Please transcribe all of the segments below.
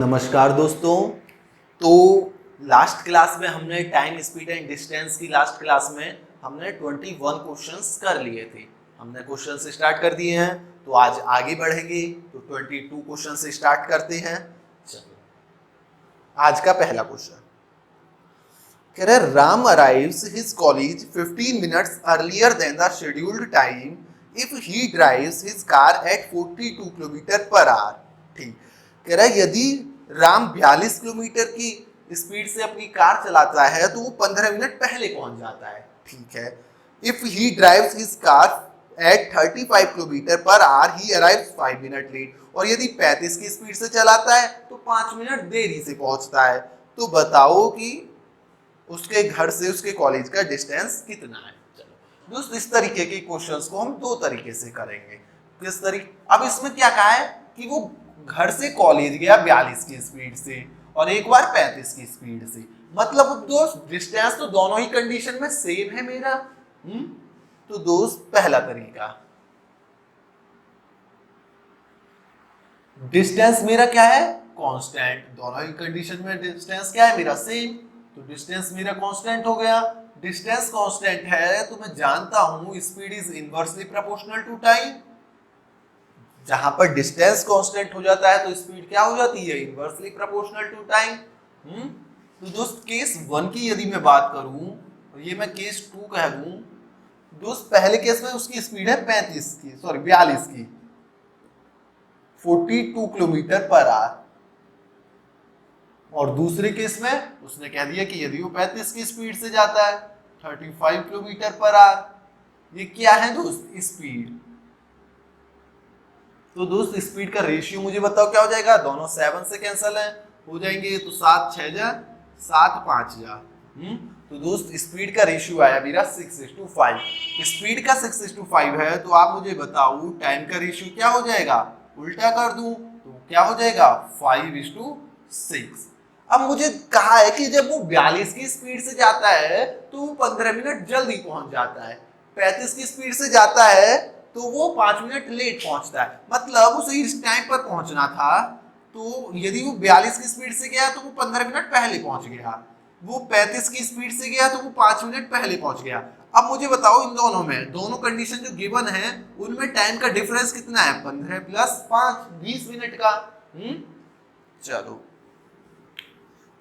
नमस्कार दोस्तों। तो लास्ट क्लास में हमने टाइम स्पीड एंड डिस्टेंस की लास्ट क्लास में हमने 21 क्वेश्चंस कर लिए थे। हमने क्वेश्चंस स्टार्ट कर दिए हैं, तो आज आगे बढ़ेंगे। तो 22 क्वेश्चन से स्टार्ट करते हैं। चलो, आज का पहला क्वेश्चन कह रहे Ram arrives his college 15 minutes earlier than the scheduled time if he drives his car at 42 kilometre per hour. ठीक, कह रहा है यदि राम 42 किलोमीटर की स्पीड से अपनी कार चलाता है तो वो 15 मिनट पहले पहुंच जाता है। ठीक है, if he drives his car at 35 kilometre per hour he arrives 5 minute late. और यदि 35 की स्पीड से चलाता है तो 5 मिनट देरी से पहुंचता है। तो बताओ कि उसके घर से उसके कॉलेज का डिस्टेंस कितना है। चलो दोस्त, इस तरीके के क्वेश्चंस को हम दो तरीके से करेंगे। किस तरीके, अब इसमें क्या कहा है कि वो घर से कॉलेज गया 42 की स्पीड से और एक बार 35 की स्पीड से। मतलब दोस्त डिस्टेंस तो दोनों ही कंडीशन में सेम है मेरा। तो दोस्त पहला तरीका, डिस्टेंस मेरा क्या है, कांस्टेंट। दोनों ही कंडीशन में डिस्टेंस क्या है मेरा, सेम। तो डिस्टेंस मेरा कांस्टेंट हो गया। डिस्टेंस कांस्टेंट है तो मैं जानता हूं speed is inversely proportional to time. जहां पर डिस्टेंस कांस्टेंट हो जाता है तो स्पीड क्या हो जाती है, इनवर्सली प्रोपोर्शनल टू टाइम। तो दोस्त केस 1 की यदि मैं बात करूं और ये मैं केस 2 कह दूं, दोस्त पहले केस में उसकी स्पीड है 42 की, सॉरी 42 की, 42 किलोमीटर पर आवर। और दूसरे केस में उसने कह दिया कि यदि वो 35 की स्पीड से जाता है 35 किलोमीटर पर आवर। ये क्या है दोस्त, स्पीड। तो दोस्त स्पीड का रेशियो मुझे बताओ क्या हो जाएगा। दोनों 7 से कैंसिल है, हो जाएंगे तो 7 6 जा 7 5 जा। तो दोस्त स्पीड का रेशियो आया मेरा 6:5। स्पीड का 6:5 है तो आप मुझे बताओ टाइम का रेशियो क्या हो जाएगा। उल्टा कर दूं तो क्या हो जाएगा 5:6। अब मुझे कहा है कि जब वो 42 की स्पीड से जाता है तो वो 15 मिनट जल्दी पहुंच जाता है, 35 की स्पीड से जाता है तो वो 5 मिनट लेट पहुंचता है। मतलब उसे इस टाइम पर पहुंचना था, तो यदि वो 42 की स्पीड से गया तो वो 15 मिनट पहले पहुंच गया। वो 35 की स्पीड से गया तो वो 5 मिनट पहले पहुंच गया। अब मुझे बताओ इन दोनों में, दोनों कंडीशन जो गिवन है उनमें टाइम का डिफरेंस कितना है, 15 + 5 20 मिनट का। चलो,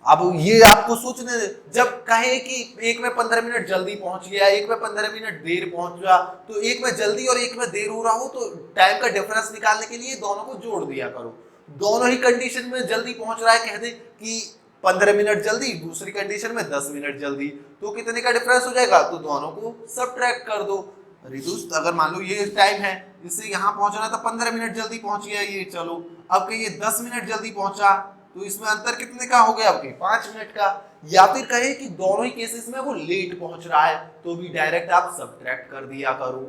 अब ये आपको सोचने दे, जब कहे कि एक में 15 मिनट जल्दी पहुंच गया, एक में 15 मिनट देर पहुंचा, तो एक में जल्दी और एक में देर हो रहा हो तो टाइम का डिफरेंस निकालने के लिए दोनों को जोड़ दिया करो। दोनों ही कंडीशन में जल्दी पहुंच रहा है, कह दे कि 15 मिनट जल्दी, दूसरी कंडीशन में 10 मिनट जल्दी, तो कितने का डिफरेंस हो जाएगा, तो दोनों को सबट्रैक्ट कर दो। अरे दोस्त, अगर मान लो ये टाइम है, इससे यहाँ पहुंचना था 15 मिनट जल्दी पहुंच गया ये, चलो अब कहिए 10 मिनट जल्दी पहुंचा, तो इसमें अंतर कितने का हो गया आपके, 5 मिनट का। या फिर कहे कि दोनों ही केसेस में वो लेट पहुंच रहा है तो भी डायरेक्ट आप सबट्रैक्ट कर दिया करो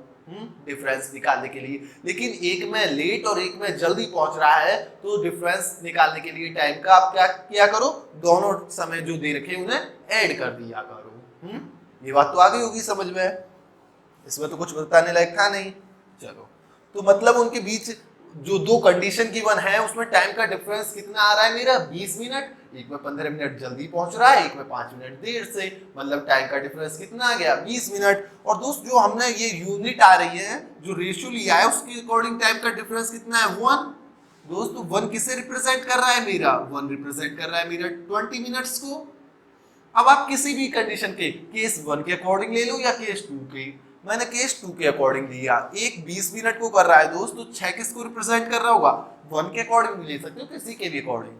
डिफरेंस निकालने के लिए। लेकिन एक में लेट और एक में जल्दी पहुंच रहा है तो डिफरेंस निकालने के लिए टाइम का आप क्या किया करो, दोनों समय जो दे रखे उन्हें ऐड कर दिया करो। ये बात तो आ गई होगी समझ में, इसमें तो कुछ बताने लायक था नहीं। चलो, तो मतलब उनके बीच जो दो कंडीशन गिवन है उसमें टाइम का डिफरेंस कितना आ रहा है मेरा, 20 मिनट। एक में 15 मिनट जल्दी पहुंच रहा है, एक में 5 मिनट देर से, मतलब टाइम का डिफरेंस कितना आ गया, 20 मिनट। और दोस्त जो हमने ये यूनिट आ रही है, जो रेशियो लिया है उसके अकॉर्डिंग टाइम का डिफरेंस कितना है, 1। दोस्त 1 किसे रिप्रेजेंट कर रहा है मेरा, 1 रिप्रेजेंट कर रहा है मेरा 20 मिनट्स को। अब आप किसी भी कंडीशन के केस 1 के अकॉर्डिंग ले लो या केस 2 के, मैंने केस 2 के अकॉर्डिंग लिया। एक 20 मिनट को कर रहा है दोस्त, तो 6 किसको रिप्रेजेंट कर रहा होगा, 1 के अकॉर्डिंग भी ले सकते हो, किसी के भी अकॉर्डिंग।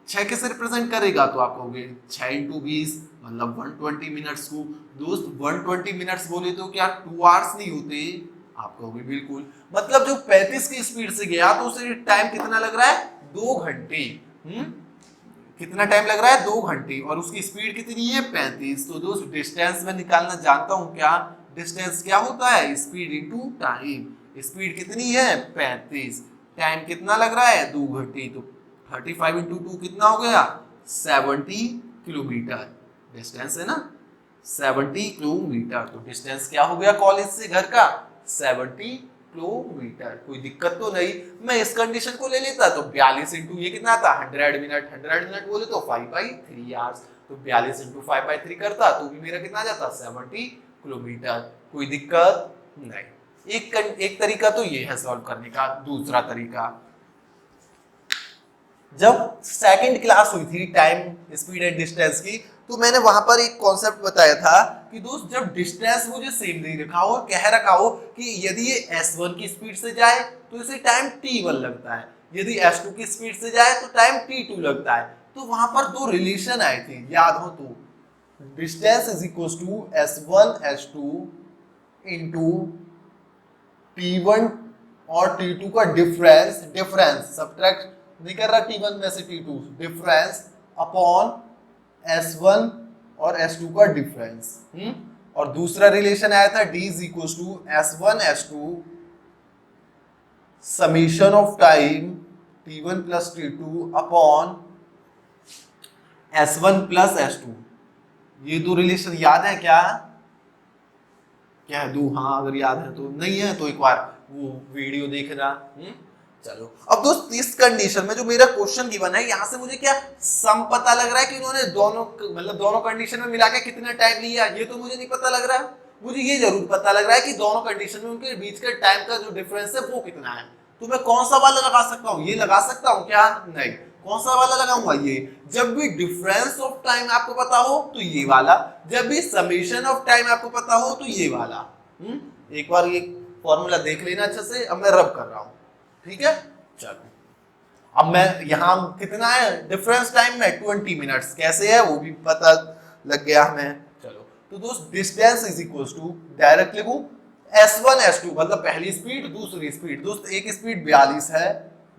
6 किसे रिप्रेजेंट करेगा, तो आप कहोगे 6 × 20 मतलब 120 मिनट्स को। दोस्त 120 मिनट्स बोले तो क्या 2 आवर्स नहीं होते, आप कहोगे बिल्कुल। मतलब जो 35 की स्पीड से गया तो उसे टाइम कितना लग रहा है, 2 घंटे। कितना टाइम लग रहा है, 2 घंटे, और उसकी स्पीड कितनी है, 35। तो दोस्त डिस्टेंस में निकालना जानता हूं क्या, डिस्टेंस क्या होता है, स्पीड इनटू टाइम। स्पीड कितनी है, 35, टाइम कितना लग रहा है, 2 घंटे। तो 35 × 2 कितना हो गया, 70 किलोमीटर डिस्टेंस है ना, 70 किलोमीटर। तो डिस्टेंस क्या हो गया कॉलेज से घर का, 70 किलोमीटर। कोई दिक्कत तो नहीं, मैं इस कंडीशन को ले लेता तो 42 इंटू ये कितना था 100 मिनट, 100 मिनट बोले तो 5/3 आवर्स, तो 42 इंटू 5/3 करता तो भी मेरा कितना आ जाता 70 किलोमीटर। कोई दिक्कत नहीं। एक तरीका तो ये है सॉल्व करने का। दूसरा तरीका, जब सेकंड क्लास हुई थी टाइम स्पीड एंड डिस्टेंस की, तो मैंने वहां पर एक कॉन्सेप्ट बताया था कि दोस्त जब डिस्टेंस मुझे सेम नहीं रखा हो, कह रखा हो कि यदि ये S1 की स्पीड से जाए तो इसे टाइम T1 लगता है, यदि S2 की स्पीड से जाए तो टाइम T2 लगता है, तो वहां पर दो रिलेशन आए थे, याद हो तो, distance is equal to S1 S2 into T1 और T2 का डिफरेंस सब्ट्रैक्ट नहीं कर रहा T1 में से T2, डिफरेंस अपॉन S1 और S2 का डिफरेंस। और दूसरा रिलेशन आया था D is equal to S1 S2 summation of time T1 plus T2 upon S1 plus S2। ये दो रिलेशन याद है क्या? कह दूं हाँ अगर याद है तो, नहीं है तो एक बार वो वीडियो देखना। चलो अब दोस्त इस कंडीशन में जो मेरा क्वेश्चन गिवन है, यहाँ से मुझे क्या सम पता लग रहा है कि उन्होंने दोनों मतलब दोनों कंडीशन में मिला के कितना टाइम लिया, ये तो मुझे नहीं पता लग रहा है। मुझे ये जरूर पता लग रहा है कि दोनों कंडीशन में उनके बीच के टाइम का जो डिफरेंस है वो कितना है। तो मैं कौन सा वाला लगा सकता हूँ? ये लगा सकता हूँ क्या? नहीं। कौन सा वाला लगाऊंगा? ये। जब भी डिफरेंस ऑफ टाइम आपको पता हो तो ये वाला, जब भी समेशन ऑफ टाइम आपको पता हो तो ये वाला। एक बार ये फॉर्मूला देख लेना अच्छे से। अब मैं रब कर रहा हूं, ठीक है। चलो अब मैं यहां कितना है डिफरेंस टाइम में 20 मिनट्स, कैसे है वो भी पता लग गया हमें। चलो तो दोस्त distance is equal to direct लिखूं S1 S2 मतलब पहली स्पीड दूसरी स्पीड। दोस्त एक स्पीड 42 है,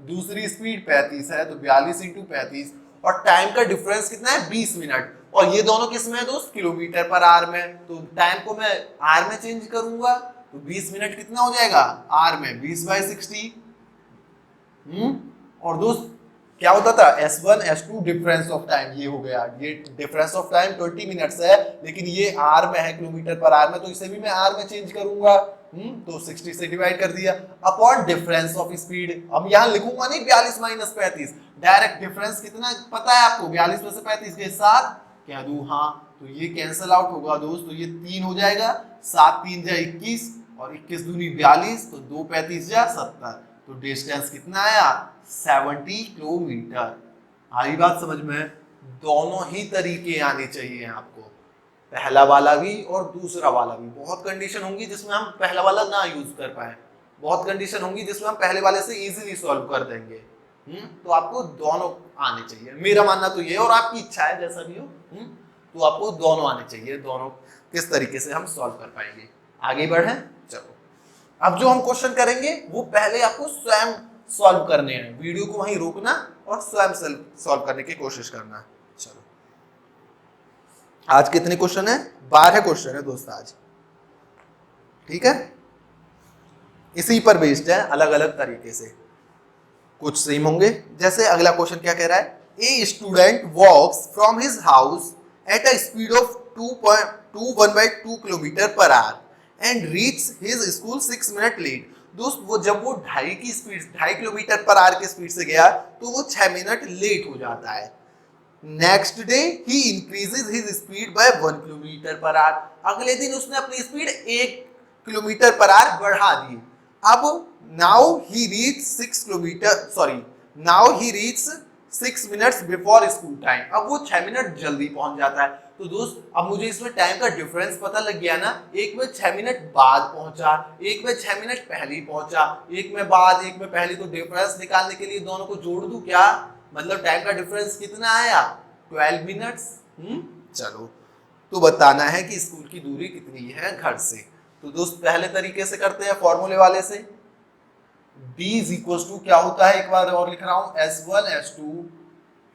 दूसरी स्पीड 35 है, तो 42 इंटू 35 और टाइम का डिफरेंस कितना है 20 मिनट। और ये दोनों किस में है दोस्त? किलोमीटर पर आवर में। तो टाइम को मैं आर में चेंज करूंगा तो 20 मिनट कितना हो जाएगा आर में 20/60। और दोस्त क्या होता था S1 S2 difference of time, ये हो गया। ये डिफरेंस ऑफ टाइम 20 मिनट्स है, लेकिन ये आर में है किलोमीटर पर आवर में, तो इसे भी मैं आर में चेंज करूंगा। तो 60 से डिवाइड कर दिया अपॉन डिफरेंस ऑफ स्पीड। अब यहां लिखूंगा नहीं 42 माइनस 35, डायरेक्ट डिफरेंस कितना पता है आपको? 42 में से 35 के साथ कह दूं हाँ, तो ये कैंसिल आउट होगा दोस्त, तो ये 3 हो जाएगा, 7 3 जा 21 और 21 दूनी 42, तो 2 35 जा 70, तो डिस्टेंस कितना आया 70 किलोमीटर। आई बात समझ में? दोनों ही तरीके आने चाहिए आपको, पहला वाला भी और दूसरा वाला भी। बहुत कंडीशन होंगी जिसमें हम पहला वाला ना यूज कर पाए, बहुत कंडीशन होंगी जिसमें हम पहले वाले से इजीली सॉल्व कर देंगे। तो आपको दोनों आने चाहिए, मेरा मानना तो ये, और आपकी इच्छा है जैसा भी हो। तो आपको दोनों आने चाहिए, दोनों किस तरीके से हम सॉल्व कर पाएंगे। आगे बढ़े। चलो अब जो हम क्वेश्चन करेंगे वो पहले आपको स्वयं सॉल्व करने हैं, वीडियो को वहीं रोकना और स्वयं सॉल्व करने की कोशिश करना। चलो आज कितने क्वेश्चन है? 12 क्वेश्चन है दोस्त आज, ठीक है। इसी पर बेस्ड है, अलग अलग तरीके से, कुछ सेम होंगे। जैसे अगला क्वेश्चन क्या कह रहा है, a student walks from his house at a speed of 2.1/2 kilometre per hour and reach his school 6 minute late. दोस्त वो जब वो 2.5 किलोमीटर पर आवर की स्पीड से गया तो वो 6 मिनट लेट हो जाता है। Next day he increases his speed bye 1 kilometre per our. अगले दिन उसने अपनी स्पीड 1 किलोमीटर पर आवर बढ़ा दी। अब now he reach 6 minutes before school time. अब वो 6 मिनट जल्दी पहुंच जाता है। तो दोस्त अब मुझे इसमें टाइम का डिफरेंस पता लग गया ना, एक में 6 मिनट बाद पहुंचा, एक में 6 मिनट पहले पहुंचा, एक में बाद एक में पहले। तो डिफरेंस निकालने के लिए दोनों को जोड़ दूं क्या? मतलब टाइम का डिफरेंस कितना आया 12 मिनट्स। चलो तो बताना है कि स्कूल की दूरी कितनी है घर से। तो दोस्त पहले तरीके से करते हैं, फॉर्मूले वाले से। D इज इक्वल टू क्या होता है, एक बार और लिख रहा हूं, S1 S2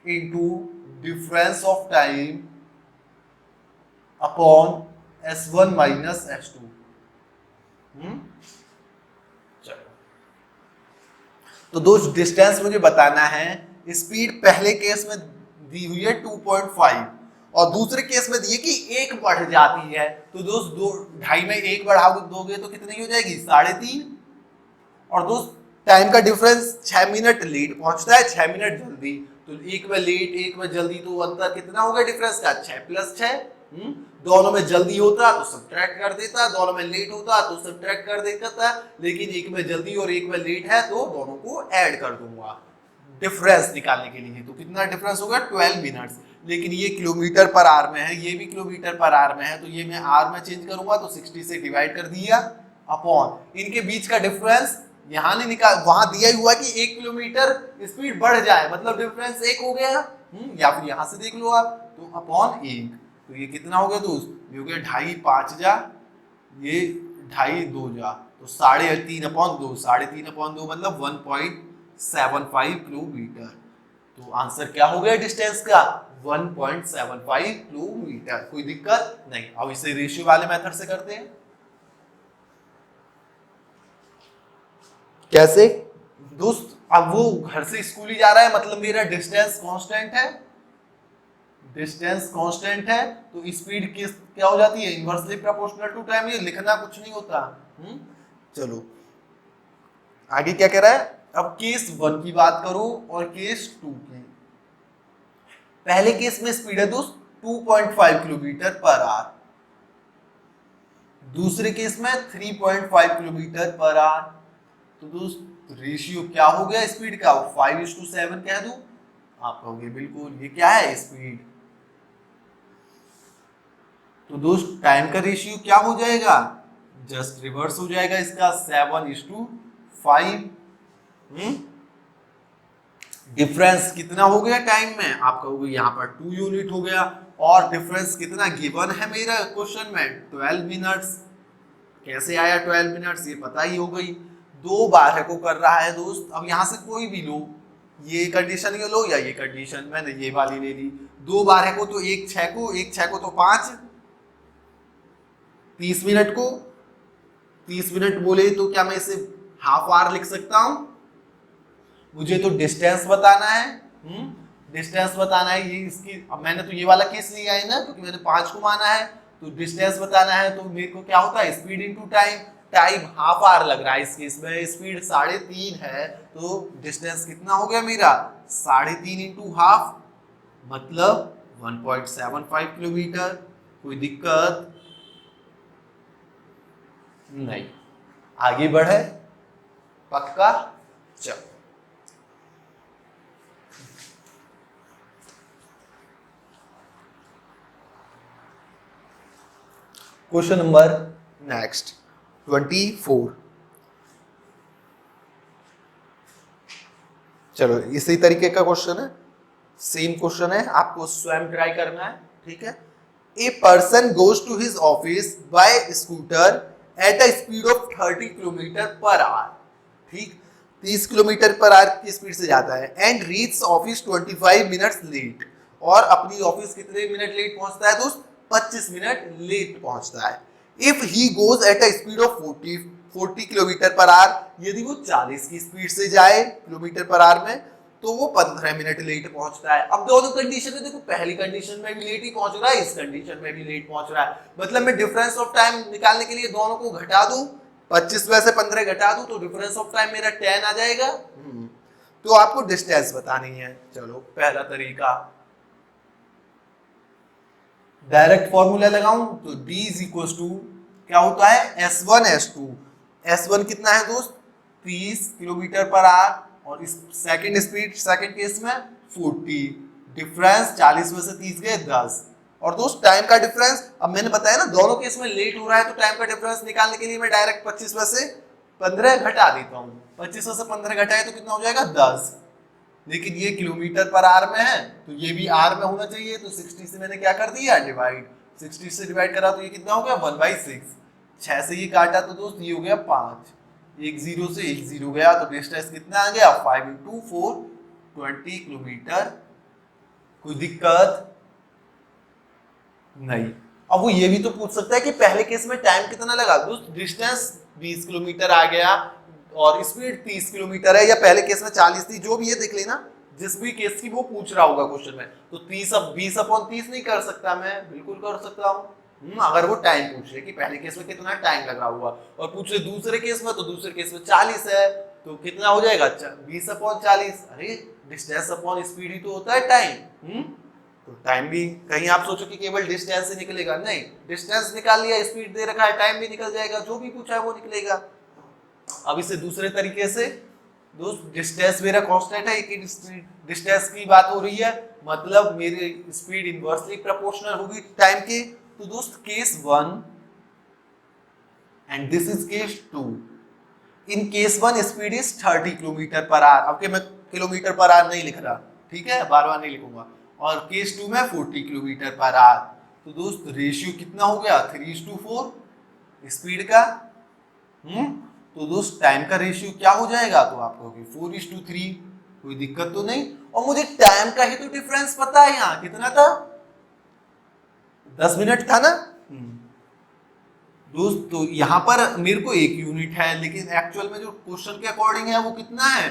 into difference of time upon S1 minus S2। चलो तो दोस्त डिस्टेंस मुझे बताना है। स्पीड पहले केस में दी हुई है 2.5 और दूसरे केस में दिए कि 1 बढ़ जाती है। तो दोस्त 2.5 में 1 बढ़ा दोगे तो कितनी हो जाएगी 3.5, और दोस्त टाइम का डिफरेंस 6 मिनट लेट पहुंचता है, 6 मिनट जल्दी, तो एक में लेट एक में जल्दी, तो अंतर कितना होगा डिफरेंस का, 6 + 6। दोनों में जल्दी होता तो सब्ट्रैक्ट कर देता, दोनों में लेट होता तो सब्ट्रैक्ट कर देता, लेकिन एक में जल्दी और एक में लेट है तो दोनों को ऐड कर दूंगा डिफरेंस निकालने के लिए। तो कितना डिफरेंस होगा, 12 मिनट्स। लेकिन ये किलोमीटर पर आवर में है, ये भी किलोमीटर पर आवर में है, तो ये मैं आवर में चेंज करूंगा तो 60 से डिवाइड कर दिया अपॉन इनके बीच का डिफरेंस यहाँ नहीं निकाल, वहां दिया ही हुआ कि 1 किलोमीटर स्पीड बढ़ जाए, मतलब डिफरेंस 1 हो गया। या फिर यहां से देख लो आप, तो अपॉन 1, तो ये कितना हो गया दोस्त, ये हो गया 2.5 5 जा, ये 2.5 2 जा, तो 3.5/2, 3.5/2 मतलब 1.75 किलोमीटर। तो आंसर क्या हो गया डिस्टेंस का, 1.75 किलोमीटर। कोई दिक्कत नहीं। अब इसे रेशियो वाले मेथड से करते हैं। कैसे दोस्त, अब वो घर से स्कूल ही जा रहा है, मतलब मेरा डिस्टेंस कांस्टेंट है, डिस्टेंस कांस्टेंट है, तो स्पीड किस क्या हो जाती है, इनवर्सली प्रोपोर्शनल टू टाइम। ये लिखना कुछ नहीं होता। चलो आगे क्या कह रहा है, अब केस 1 की बात करो और केस 2 की। पहले केस में स्पीड है दोस्त 2.5 किलोमीटर पर आवर, दूसरे केस में 3.5 किलोमीटर पर आवर। तो दोस्त रेशियो क्या हो गया स्पीड का, 5:7 कह दूं, आप कहोगे बिल्कुल ये क्या है स्पीड। तो दोस्त टाइम का रेशियो क्या हो जाएगा, जस्ट रिवर्स हो जाएगा इसका, 7:5। डिफरेंस कितना हो गया टाइम में, आप कहोगे यहाँ पर 2 यूनिट हो गया, और डिफरेंस कितना गिवन है मेरा क्वेश्चन में, 12 मिनट्स। कैसे आया 12 मिनट्स, ये पता ही हो गई। 2 बार को कर रहा है दोस्त, अब यहां से कोई भी लो, ये कंडीशन ये लो या ये कंडीशन, मैंने ये वाली ले ली। 2 बार को तो 1 6 को तो 5, 30 मिनट को 30 मिनट बोले तो क्या मैं इसे हाफ आवर लिख सकता हूं। मुझे तो डिस्टेंस बताना है, डिस्टेंस बताना है ये इसकी। अब मैंने तो ये वाला केस लिया है ना, क्योंकि मैंने 5 को माना है, तो डिस्टेंस बताना है, तो मेरे को क्या होता है speed into time. Time half hour लग रहा है इस केस में, स्पीड 3.5 है, तो डिस्टेंस कितना हो गया मेरा 3.5 इंटू हाफ, मतलब 1.75 किलोमीटर। कोई दिक्कत नहीं, आगे बढ़े पक्का। चलो क्वेश्चन नंबर नेक्स्ट 24। चलो इसी तरीके का क्वेश्चन है, सेम क्वेश्चन है, आपको स्वयं ट्राई करना है, ठीक है। A person goes to his office by scooter at a speed of 30 kilometre per hour, ठीक, 30 किलोमीटर पर आवर की स्पीड से जाता है, and reach office 25 minutes late, और अपनी ऑफिस कितने मिनट लेट पहुंचता है दोस्त, 25 मिनट लेट पहुंचता है। If he goes eight a speed of 40 kilometre per our, यदि वो 40 की स्पीड से जाए किलोमीटर पर आवर में, तो वो 15 मिनट लेट पहुंचता है। अब दोनों कंडीशन में देखो, पहली कंडीशन में भी लेट ही पहुंच रहा है, इस कंडीशन में भी लेट पहुंच रहा है, मतलब मैं डिफरेंस ऑफ टाइम निकालने के लिए दोनों को घटा दूं, 25 में से 15 घटा दूं, तो डिफरेंस ऑफ टाइम मेरा 10 आ जाएगा। तो आपको डिस्टेंस बतानी है। चलो पहला तरीका, डायरेक्ट फॉर्मूला लगाऊं तो d = क्या होता है S1 S2। S1 कितना है दोस्त 30 किलोमीटर पर आवर, और इस सेकंड स्पीड सेकंड केस में 40, डिफरेंस 40 में से 30 गए 10। और दोस्त टाइम का डिफरेंस, अब मैंने बताया ना दोनों केस में लेट हो रहा है, तो टाइम का डिफरेंस निकालने के लिए मैं डायरेक्ट 25 में से 15 घटा देता हूँ। 25 में से 15 घटाए तो कितना हो जाएगा 10, लेकिन ये किलोमीटर पर आवर में है, तो ये भी आर में होना चाहिए, तो 60 से मैंने क्या कर दिया डिवाइड, 60 से डिवाइड करा तो ये कितना हो गया 1/6। 6 से ये काटा तो दोस्त ये हो गया 5, एक 0 से एक 0 गया, तो डिस्टेंस कितना आ गया 5 × 4 20 किलोमीटर। कोई दिक्कत नहीं। अब वो ये भी तो पूछ सकता है कि पहले केस में टाइम कितना लगा, दोस्त डिस्टेंस 20 किलोमीटर आ गया और स्पीड 30 किलोमीटर है, या पहले केस में 40 थी, जो भी है देख लेना, जिस भी केस की वो पूछ रहा होगा क्वेश्चन में। तो 20/30 नहीं कर सकता मैं, बिल्कुल कर सकता हूँ, अगर वो टाइम पूछ ले कि पहले केस में कितना टाइम लगा हुआ और पूछ ले दूसरे केस में, तो दूसरे केस में 40 है, तो कितना हो जाएगा 20/40। अरे डिस्टेंस अपॉन स्पीड ही तो होता है टाइम। तो टाइम भी कहीं आप सोचो कि केवल डिस्टेंस से निकलेगा, नहीं, डिस्टेंस निकाल लिया, स्पीड दे रखा है, टाइम भी निकल जाएगा, जो भी पूछा है वो निकलेगा। अब इसे दूसरे तरीके से दोस्त, डिस्टेंस मेरा कांस्टेंट है, कि डिस्टेंस की बात हो रही है, मतलब मेरी स्पीड इनवर्सली प्रोपोर्शनल होगी टाइम के। तो दोस्त case 1 and this is case 2। In case 1 speed is 30 kilometre per our. अब के मैं किलोमीटर पर आवर नहीं लिख रहा, ठीक है, बार बार नहीं लिखूंगा। और केस 2 में 40 किलोमीटर पर आवर। तो दोस्त रेशियो कितना हो गया 3:4 स्पीड का। तो दोस्त टाइम का रेशियो क्या हो जाएगा, तो आप कहोगे 4:3। कोई दिक्कत तो नहीं। और मुझे टाइम का ही तो डिफरेंस पता है, यहाँ कितना था, 10 मिनट था ना दोस्त। तो यहाँ पर मेरे को 1 यूनिट है, लेकिन एक्चुअल में जो क्वेश्चन के अकॉर्डिंग है वो कितना है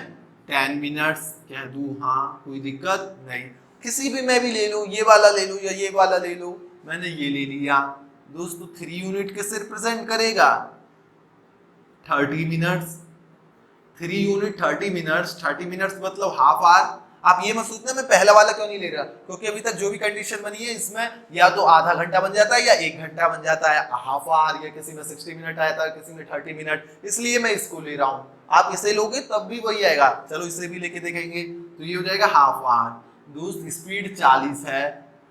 10 मिनट्स कह दूं। हाँ कोई दिक्कत नहीं, किसी भी मैं भी ले लो, ये वाला ले लो या ये वाला ले लो, मैंने ये ले लिया दोस्त। तो 3 यूनिट किससे रिप्रेजेंट करेगा 30 मिनट्स। 3 यूनिट 30 मिनट्स, 30 मिनट्स मतलब हाफ आवर। आप ये मत सोचना मैं पहला वाला क्यों नहीं ले रहा, क्योंकि अभी तक जो भी कंडीशन बनी है इसमें या तो आधा घंटा बन जाता है या 1 घंटा बन जाता है, हाफ आवर, या किसी में 60 मिनट आया था, किसी में 30 मिनट, इसलिए मैं इसको ले रहा हूँ। आप इसे लोगे तब भी वही आएगा। चलो इसे भी लेके देखेंगे, तो ये हो जाएगा हाफ आवर। दोस्त स्पीड 40 है,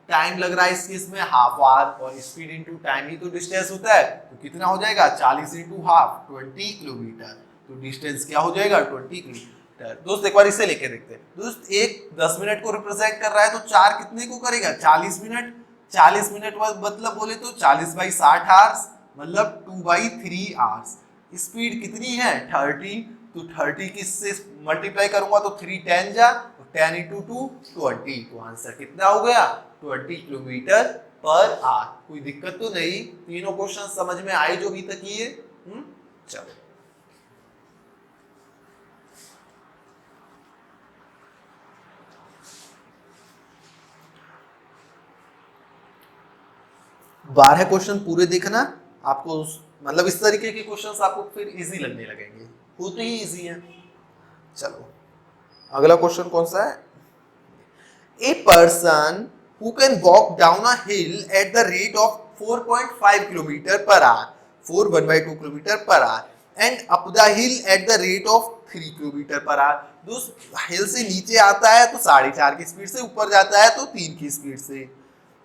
टाइम लग रहा है इस केस में हाफ आवर, और स्पीड इंटू टाइम ही तो डिस्टेंस होता है, तो कितना हो जाएगा 40 इंटू हाफ 20 किलोमीटर। तो डिस्टेंस क्या हो जाएगा 20 किलोमीटर। दोस्त एक बार इसे लेके देखते हैं। दोस्त एक 10 मिनट को रिप्रेजेंट कर रहा है, तो 4 कितने को करेगा 40 मिनट। 40 मिनट मतलब बोले तो 40/60 आवर्स, मतलब 2/3 आवर्स। स्पीड कितनी है 30, तो 30 किससे मल्टीप्लाई करूंगा तो 3 10 जा, 10 इंटू 2 20। तो आंसर कितना हो गया 20 किलोमीटर पर आवर। कोई दिक्कत तो नहीं, तीनों क्वेश्चन समझ में आए जो अभी तक ये। चलो बारह क्वेश्चन पूरे देखना आपको, मतलब इस तरीके के क्वेश्चंस आपको फिर इजी लगने लगेंगे, होते ही इजी है। चलो अगला क्वेश्चन कौन सा है, a person who can walk down a hill at the rate of 4.5 kilometre per our, 1/2 kilometre per hour, and up the hill at the rate of 3 kilometre per our. दोस्त हिल से नीचे आता है तो 4.5 की स्पीड से, ऊपर जाता है तो 3 की स्पीड से।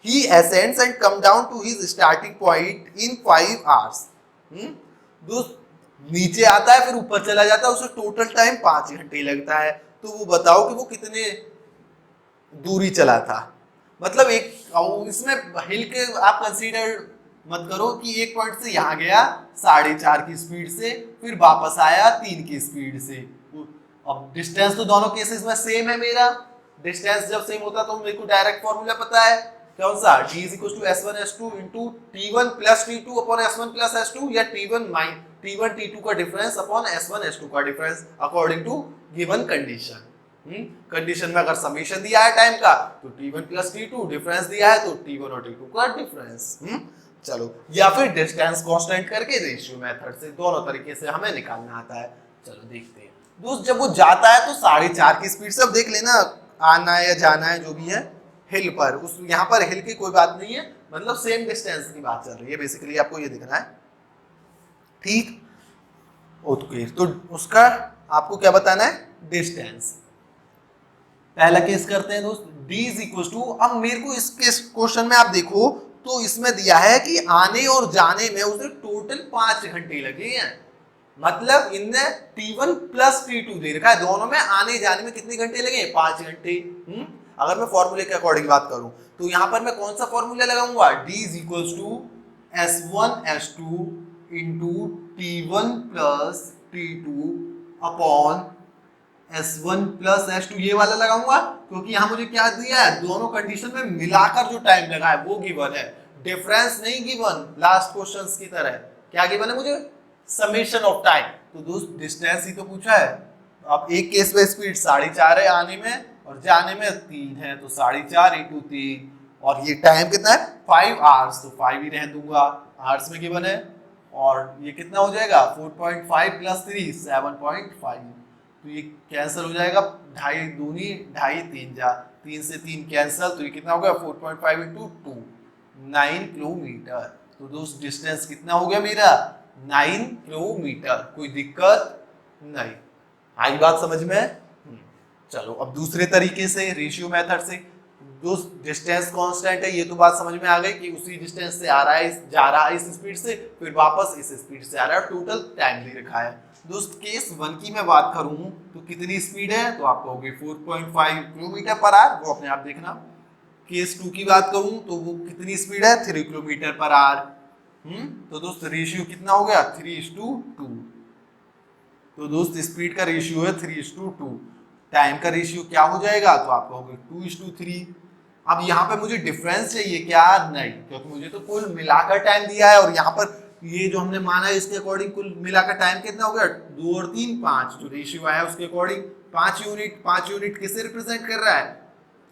He ascends and come down to his starting point in 5 hours. दोस्त नीचे आता है फिर ऊपर चला जाता है, उसे टोटल टाइम 5 घंटे लगता है। तो वो बताओ कि वो कितने दूरी चला था। मतलब एक इसमें हिल के आप कंसीडर मत करो कि एक पॉइंट से यहाँ गया 4.5 की स्पीड से, फिर वापस आया 3 की स्पीड से। अब डिस्टेंस तो दोनों केसेस में सेम है मेरा। डिस्टेंस जब सेम होता तो मेरे को डायरेक्ट फॉर्मूला पता है, कौन सा, d = s1 s2 * t1 + t2 / s1 + s2, या t1 t2 का डिफरेंस अपॉन s1 s2 का difference according to given condition. Condition में अगर समेशन दिया है टाइम का तो t1 + t2, डिफरेंस दिया है तो t1 और t2 का डिफरेंस। चलो, या फिर डिस्टेंस कांस्टेंट करके रेशियो मेथड से, दोनों तरीके से हमें निकालना आता है। चलो देखते हैं दोस्त, जब वो जाता है तो 4.5 की स्पीड से, अब देख लेना आना है या जाना है जो भी है हिल पर, उस यहाँ पर हिल की कोई बात नहीं है, मतलब सेम डिस्टेंस की बात चल रही है, बेसिकली आपको ये दिखना है, ठीक। ओके, तो उसका आपको क्या बताना है डिस्टेंस। पहला केस करते हैं दोस्त, d अब मेरे को इस केस क्वेश्चन में आप देखो तो इसमें दिया है कि आने और जाने में उसे टोटल 5 घंटे लगे हैं। मतलब इनने t1 + t2 दे रखा है, दोनों में आने जाने में कितने घंटे लगे 5 घंटे। अगर मैं फॉर्मूले के अकॉर्डिंग बात करूं तो यहां पर मैं कौन सा फॉर्मूला लगाऊंगा, d = s1 s2 * t1 + t2 upon s1 + s2, ये वाला लगाऊंगा, क्योंकि यहां मुझे क्या दिया है, दोनों कंडीशन में मिलाकर जो टाइम लगा है वो गिवन है, डिफरेंस नहीं गिवन लास्ट क्वेश्चंस की तरह। क्या गिवन है मुझे, समेशन ऑफ टाइम। तो दोस्त डिस्टेंस ही तो पूछा है। अब एक केस में स्पीड 4.5 है आने में और जाने में 3 है, तो 4.5 × 3 और ये टाइम कितना है 5 आवर्स, तो 5 ही रह दूंगा, आवर्स में गिवन है। और ये कितना हो जाएगा 4.5 प्लस 3 7.5, तो ये कैंसिल हो जाएगा, ढाई दूनी ढाई, तीन जा, 3 से 3 कैंसिल, तो ये कितना हो गया 4.5 इंटू 2 9 किलोमीटर। तो दोस्त डिस्टेंस कितना हो गया मेरा 9 किलोमीटर। कोई दिक्कत नहीं, आई बात समझ में? चलो अब दूसरे तरीके से रेशियो मेथड से, दोस्त डिस्टेंस कांस्टेंट है, ये तो बात समझ में आ गई कि उसी डिस्टेंस से आ रहा है, जा रहा है इस स्पीड से, फिर वापस इस स्पीड से आ रहा है, टोटल टाइम दे रखा है। दोस्त केस 1 की मैं बात करूं तो कितनी स्पीड है, तो आप कहोगे 4.5 किलोमीटर पर आवर, वो अपने आप देखना। केस 2 की बात करूं तो वो कितनी स्पीड है 3 किलोमीटर पर आवर। तो दोस्त रेशियो कितना हो गया 3:2। तो दोस्त स्पीड का रेशियो है 3:2, टाइम का रेशियो क्या हो जाएगा, तो आप कहोगे 2:3। अब यहाँ पे मुझे डिफरेंस चाहिए क्या, नहीं, क्योंकि मुझे तो कुल मिलाकर टाइम दिया है, और यहाँ पर ये जो हमने माना है इसके अकॉर्डिंग कुल मिलाकर टाइम कितना हो गया 2 और 3 5, जो रेशियो आया उसके अकॉर्डिंग 5 यूनिट किसे रिप्रेजेंट कर रहा है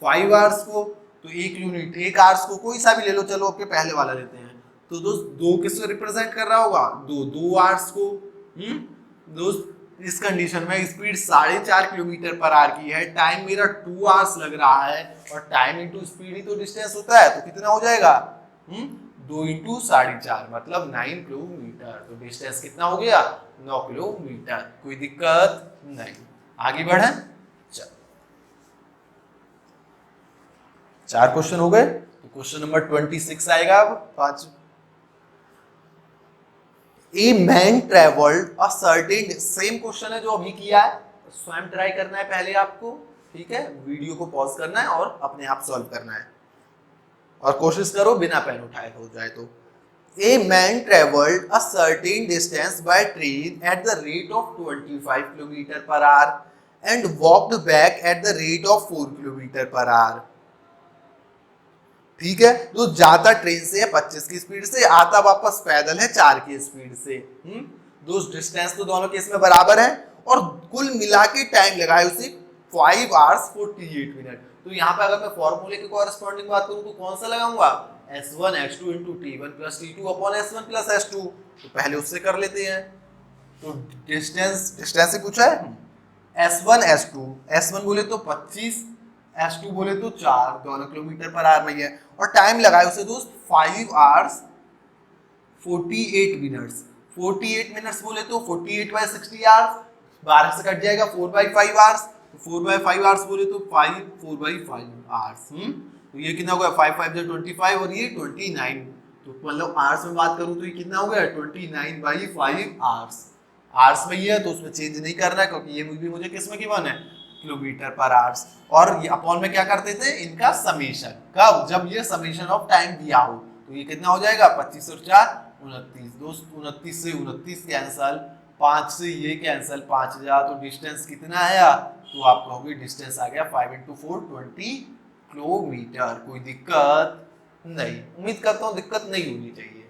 5 आवर्स को। तो 1 यूनिट 1 आवर्स को कोई सा भी ले लो, चलो आपके पहले वाला लेते हैं, तो दोस्त 2 किससे रिप्रेजेंट कर रहा होगा 2 आवर्स को। दोस्त इस कंडीशन में स्पीड 4.5 किलोमीटर पर आवर की है, टाइम मेरा 2 आवर्स लग रहा है, और टाइम इंटू स्पीड ही तो डिस्टेंस होता है, तो कितना हो जाएगा 2 इंटू 4.5 मतलब 9 किलोमीटर। तो डिस्टेंस कितना हो गया 9 किलोमीटर। कोई दिक्कत नहीं, आगे बढ़े। चल 4 क्वेश्चन हो गए, तो क्वेश्चन नंबर 26 आएगा अब 5। A man traveled a certain, same question है जो अभी किया है, स्वयं ट्राई करना है पहले आपको, ठीक है, वीडियो को पॉज करना है और अपने आप सॉल्व करना है, और कोशिश करो बिना पेन उठाए हो जाए तो। A man traveled a certain distance by train at the rate of 25 km per hour and walked back at the rate of 4 km per hour। ठीक है, तो जाता ट्रेन से है 25 की स्पीड से, आता वापस पैदल है 4 की स्पीड से। दोस्त डिस्टेंस तो दोनों केस में बराबर है, और कुल मिला के टाइम लगा है उसे 5 आवर्स 48 मिनट। तो यहाँ पे अगर मैं फॉर्मूले के कॉरेस्पॉन्डिंग बात करूँ तो कौन सा लगाऊंगा S1 X2 into T1 plus T2 upon S1 plus S2। तो पहले उससे कर लेते हैं, तो डिस्टेंस से पूछा है S1 S2, S1 बोले तो 25, S2 बोले तो 4, दोनों किलोमीटर पर आवर में है, और टाइम लगाए उसे दोस्त 5 आवर्स 48 मिनट्स। 48 मिनट्स बोले तो 48/60 आवर्स, 12 से कट जाएगा 4/5 आवर्स, तो 4/5 आवर्स बोले तो 4/5 आवर्स। तो ये कितना हो गया 5 5 25 और ये 29, तो मतलब आवर्स में बात करूं तो ये कितना हो गया 29/5 आवर्स। आवर्स में ही है तो उसमें चेंज नहीं करना है, क्योंकि ये भी मुझे किस में गिवन है किलोमीटर पर आवर्स, और ये अपॉन में क्या करते थे इनका समेशन, कब जब ये समेशन ऑफ टाइम दिया हो। तो ये कितना हो जाएगा 25 और 4 29, दोस्त 29 से 29 कैंसल, 5 से ये कैंसल, 5 जा, तो डिस्टेंस कितना आया, तो आप कहोगे डिस्टेंस आ गया 5 × 4 20 किलोमीटर। कोई दिक्कत नहीं, उम्मीद करता हूँ दिक्कत नहीं होनी चाहिए।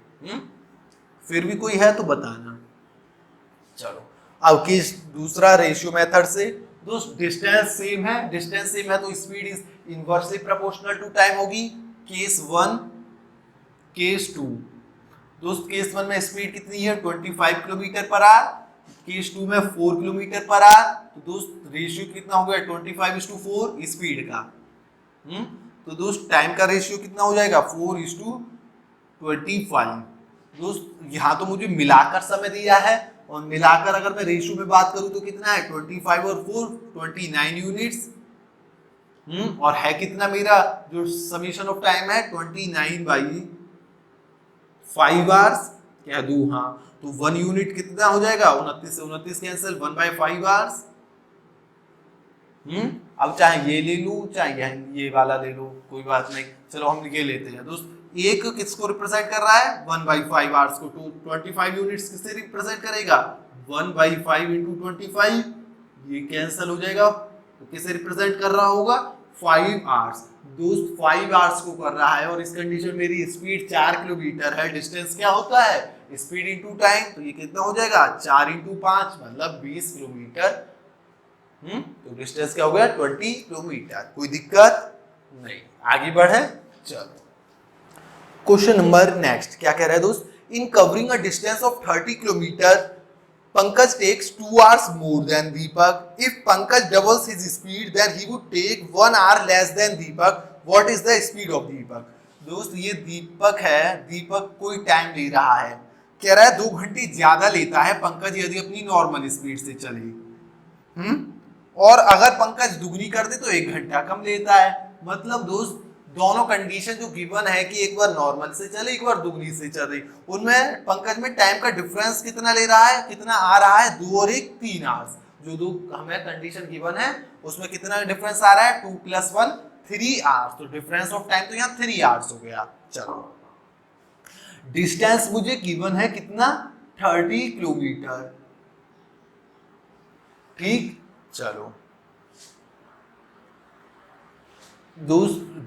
फिर भी कोई है तो बताना। चलो अब केस दूसरा रेशियो मेथड से, दोस्त डिस्टेंस सेम है, डिस्टेंस सेम है तो speed is inversely proportional to time होगी। केस 1 केस 2, दोस्त केस 1 में स्पीड कितनी है 25 किलोमीटर पर आवर, केस 2 में 4 किलोमीटर पर आवर, तो दोस्त रेशियो कितना हो गया 25:4 स्पीड का। तो दोस्त टाइम का रेशियो कितना हो जाएगा 4:25। दोस्त यहाँ तो मुझे मिलाकर समय दिया है, और मिलाकर अगर मैं रेशियो में बात करूं तो कितना है 25 और 4 29 यूनिट्स। और है कितना मेरा जो समेशन ऑफ टाइम है 29/5 आवर्स, कह दूं हाँ, तो 1 यूनिट कितना हो जाएगा 29 से 29 कैंसिल 1/5 आवर्स। अब चाहे ये ले लूं चाहे ये वाला ले लो, कोई बात नहीं, चलो हम ये लेते हैं। दोस्त एक किसको रिप्रेजेंट कर रहा है 1/5 आवर्स को, 25 यूनिट्स किससे रिप्रेजेंट करेगा 1/5 × 25, ये कैंसिल हो जाएगा, तो किसे रिप्रेजेंट कर रहा होगा 5 आवर्स। दोस्त 5 आवर्स को कर रहा है, और इस कंडीशन मेरी स्पीड 4 किलोमीटर है, डिस्टेंस क्या होता है स्पीड इंटू टाइम, तो ये कितना हो जाएगा 4 × 5 मतलब 20 किलोमीटर। तो डिस्टेंस क्या हो गया 20 किलोमीटर। कोई दिक्कत नहीं, आगे बढ़े। चलो क्वेश्चन नंबर नेक्स्ट क्या कह रहा है दोस्त, in covering a distance of 30 kilometre Pankaj takes 2 hours more than Deepak, if Pankaj doubles his speed then he would take 1 hour less than Deepak, what is the speed of Deepak. दोस्त ये दीपक है, दीपक कोई टाइम ले रहा है, कह रहा है 2 घंटे ज्यादा लेता है पंकज यदि अपनी नॉर्मल स्पीड से चले, और अगर पंकज दुगनी कर दे तो 1 घंटा कम लेता है। मतलब दोस्त दोनों कंडीशन जो गिवन है कि एक बार नॉर्मल से चले एक बार दुगनी से चले, उनमें पंकज में टाइम का डिफरेंस कितना ले रहा है, कितना आ रहा है, 2 और 1 3 आवर्स। जो दो हमें कंडीशन गिवन है उसमें कितना डिफरेंस आ रहा है, 2 + 1 3 आवर्स। तो डिफरेंस ऑफ टाइम तो यहाँ 3 आवर्स हो गया। चलो डिस्टेंस मुझे गिवन है कितना, 30 किलोमीटर, ठीक। चलो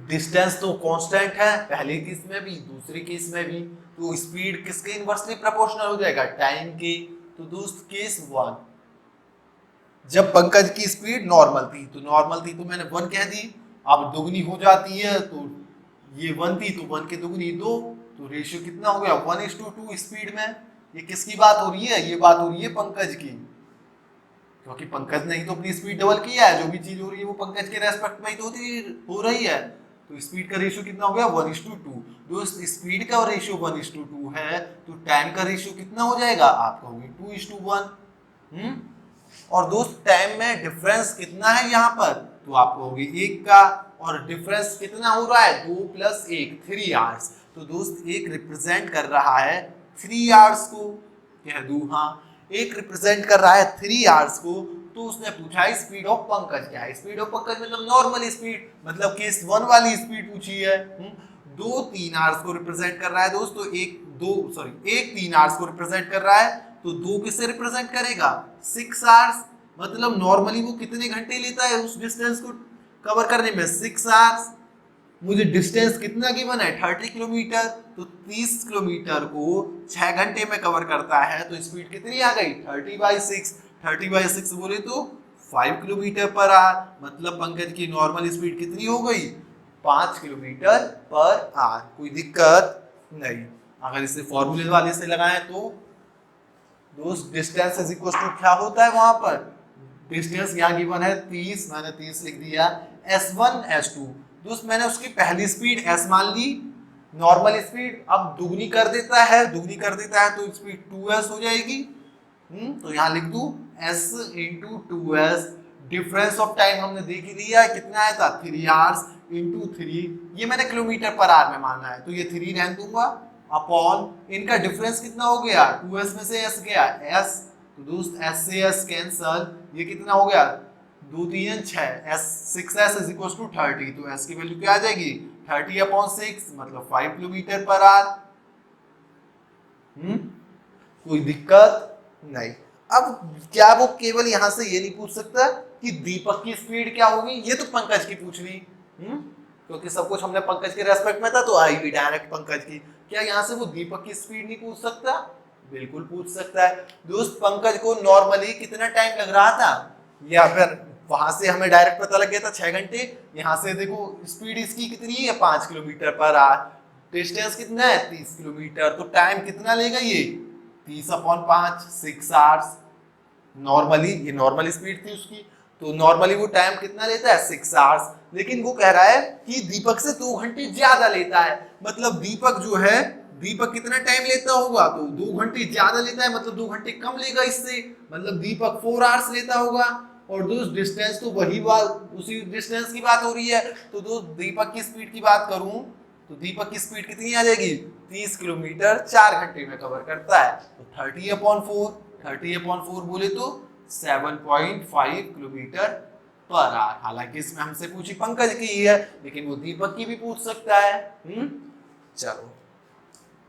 डिस्टेंस तो कांस्टेंट है, पहले केस में भी दूसरे केस में भी, तो स्पीड किसके इनवर्सली प्रोपोर्शनल हो जाएगा, टाइम के। तो दोस्त केस 1 जब पंकज की स्पीड नॉर्मल थी तो मैंने 1 कह दी, अब दुगनी हो जाती है तो ये 1 थी तो 1 की दुगनी 2, तो रेशियो कितना हो गया 1:2 स्पीड में। ये किसकी बात हो रही है, ये बात हो रही है पंकज की, क्योंकि पंकज ने ही तो अपनी स्पीड डबल किया है, जो भी चीज हो रही है वो पंकज के रेस्पेक्ट में ही तो हो रही है। तो स्पीड का रेशियो कितना हो गया 1:2। दोस्त स्पीड का रेशियो 1:2 है तो टाइम का रेशियो कितना हो जाएगा, आप कहोगे 2:1। और दोस्त टाइम में डिफरेंस कितना है यहाँ पर, तो आप कहोगे 1 का, और डिफरेंस कितना हो रहा है 2 + 1 3 आवर्स। तो दोस्त एक रिप्रेजेंट कर रहा है 3 आवर्स को, कह दूं हाँ, एक रिप्रेजेंट कर रहा है 3 आवर्स को। तो उसने पूछा स्पीड ऑफ पंकज क्या है, स्पीड ऑफ पंकज मतलब नॉर्मल स्पीड, मतलब केस 1 वाली स्पीड पूछी है। 2 3 आवर्स को रिप्रेजेंट कर रहा है दोस्तों, एक 3 आवर्स को रिप्रेजेंट कर रहा है, तो 2 किससे रिप्रेजेंट करेगा 6 आवर्स। मतलब नॉर्मली वो कितने घंटे लेता है उस डिस्टेंस को कवर करने में, 6 आवर्स। मुझे डिस्टेंस कितना गिवन है 30 किलोमीटर, तो 30 किलोमीटर को 6 घंटे में कवर करता है, तो स्पीड कितनी आ गई 30/6। 30/6 बोले तो 5 किलोमीटर पर आवर, मतलब पंकज की नॉर्मल स्पीड कितनी हो गई 5 किलोमीटर पर आवर। कोई दिक्कत नहीं। अगर इसे फॉर्मूले वाले से लगाएं तो दोस्त डिस्टेंस इज इक्वल टू क्या होता है, वहां पर डिस्टेंस यहाँ गिवन है 30, मैंने 30 लिख दिया, S1 S2। दोस्त मैंने उसकी पहली स्पीड s मान ली, नॉर्मल स्पीड, अब दुगनी कर देता है तो स्पीड 2s हो जाएगी। तो यहाँ लिख दूं s × 2s। Difference of time हमने देख ही लिया है कितना आया था 3 आवर्स × 3, ये मैंने किलोमीटर पर आवर में माना है तो ये 3 रहने दूंगा, अपॉन इनका डिफरेंस कितना हो गया 2s में से s गया s, तो दोस्त s से s कैंसल, ये कितना हो गया 2 3 6, 6s = 30, तो s की वैल्यू क्या आ जाएगी 30/6, मतलब 5 किलोमीटर पर आवर। कोई दिक्कत नहीं। अब क्या वो केवल यहां से ये नहीं पूछ सकता कि दीपक की स्पीड क्या होगी, ये तो पंकज की पूछ ली, क्योंकि सब कुछ हमने पंकज के रेस्पेक्ट में था तो आई भी डायरेक्ट पंकज की। क्या यहाँ से वो दीपक की स्पीड नहीं पूछ सकता, बिल्कुल पूछ सकता है। दोस्त पंकज को नॉर्मली कितना टाइम लग रहा था, या फिर वहां से हमें डायरेक्ट पता लग गया था 6 घंटे, यहाँ से देखो स्पीड इसकी कितनी है 5 किलोमीटर पर आवर, डिस्टेंस कितना है 30 किलोमीटर, तो टाइम कितना लेगा ये 30/5 6 आवर्स। नॉर्मली ये नॉर्मल स्पीड थी उसकी, तो नॉर्मली वो टाइम कितना लेता है 6 आवर्स, लेकिन वो कह रहा है कि दीपक से 2 घंटे ज्यादा लेता है। मतलब दीपक जो है, दीपक कितना टाइम लेता होगा, तो 2 घंटे ज्यादा लेता है, मतलब 2 घंटे कम लेगा इससे, मतलब दीपक 4 आवर्स लेता होगा। और दोस्त डिस्टेंस तो वही बात, उसी डिस्टेंस की बात हो रही है, तो दोस्त दीपक की स्पीड की बात करूं तो दीपक की स्पीड कितनी आ जाएगी 30 किलोमीटर 4 घंटे में कवर करता है, तो 30/4 बोले तो 7.5 किलोमीटर पर आवर। हालांकि इसमें हमसे पूछी पंकज की ही है, लेकिन वो दीपक की भी पूछ सकता है। चलो,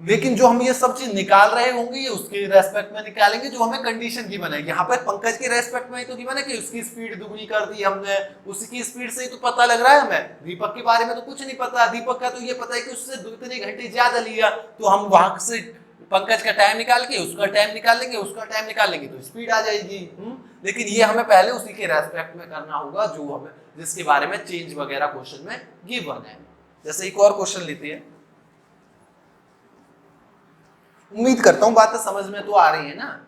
लेकिन जो हम ये सब चीज निकाल रहे होंगे ये उसके रेस्पेक्ट में निकालेंगे जो हमें कंडीशन की बनाएगी। यहाँ पर पंकज के रेस्पेक्ट में तो की बना कि उसकी स्पीड दुगनी कर दी हमने, उसकी स्पीड से ही तो पता लग रहा है हमें, दीपक के बारे में तो कुछ नहीं पता। दीपक का तो ये पता है कि उससे 2-3 घंटे ज्यादा लिया, तो हम वहां से पंकज का टाइम निकाल के उसका टाइम निकाल लेंगे तो स्पीड आ जाएगी। लेकिन ये हमें पहले उसी के रेस्पेक्ट में करना होगा जो हमें, जिसके बारे में चेंज वगैरह क्वेश्चन में गिवन है। जैसे एक और क्वेश्चन लेते हैं, उम्मीद करता हूं बातें समझ में तो आ रही है ना।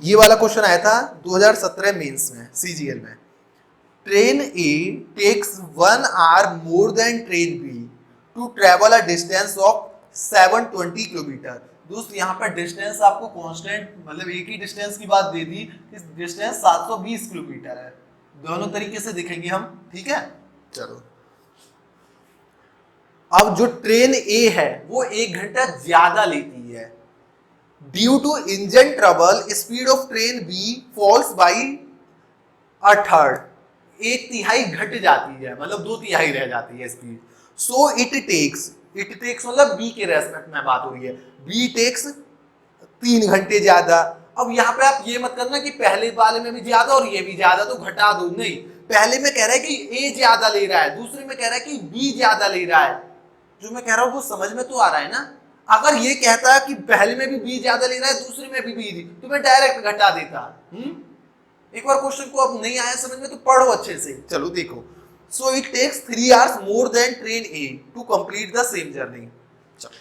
ये वाला क्वेश्चन आया था 2017 मेंस में सीजीएल में। Train A takes 1 hour more than train B to travel a distance of 720 kilometre. दोस्त यहाँ पर डिस्टेंस आपको कांस्टेंट, मतलब एक ही डिस्टेंस की बात दे दी, इस डिस्टेंस 720 किलोमीटर है। दोनों तरीके से दिखेंगे हम, ठीक है। चलो, अब जो ट्रेन ए है वो 1 घंटा ज्यादा लेती है। Due to engine trouble speed of train B falls by a third, 1/3 घट जाती है, मतलब 2/3 रह जाती है स्पीड। सो इट टेक्स मतलब बी के रेस्पेक्ट में बात हो रही है, बी टेक्स 3 घंटे ज्यादा। अब यहाँ पे आप ये मत करना कि पहले वाले में भी ज्यादा और ये भी ज्यादा तो घटा दो, नहीं। पहले में कह रहा है कि ए ज्यादा ले रहा है, दूसरे में कह रहा है कि बी ज्यादा ले रहा है। जो मैं कह रहा हूँ वो समझ में तो आ रहा है ना। अगर ये कहता कि पहले में भी बी ज्यादा ले रहा है, दूसरे में भी बी, तो मैं डायरेक्ट घटा देता। एक बार क्वेश्चन को अब नहीं आया समझ में तो पढ़ो अच्छे से। चलो देखो, so it takes 3 hours more than train A to complete the same journey. चलो,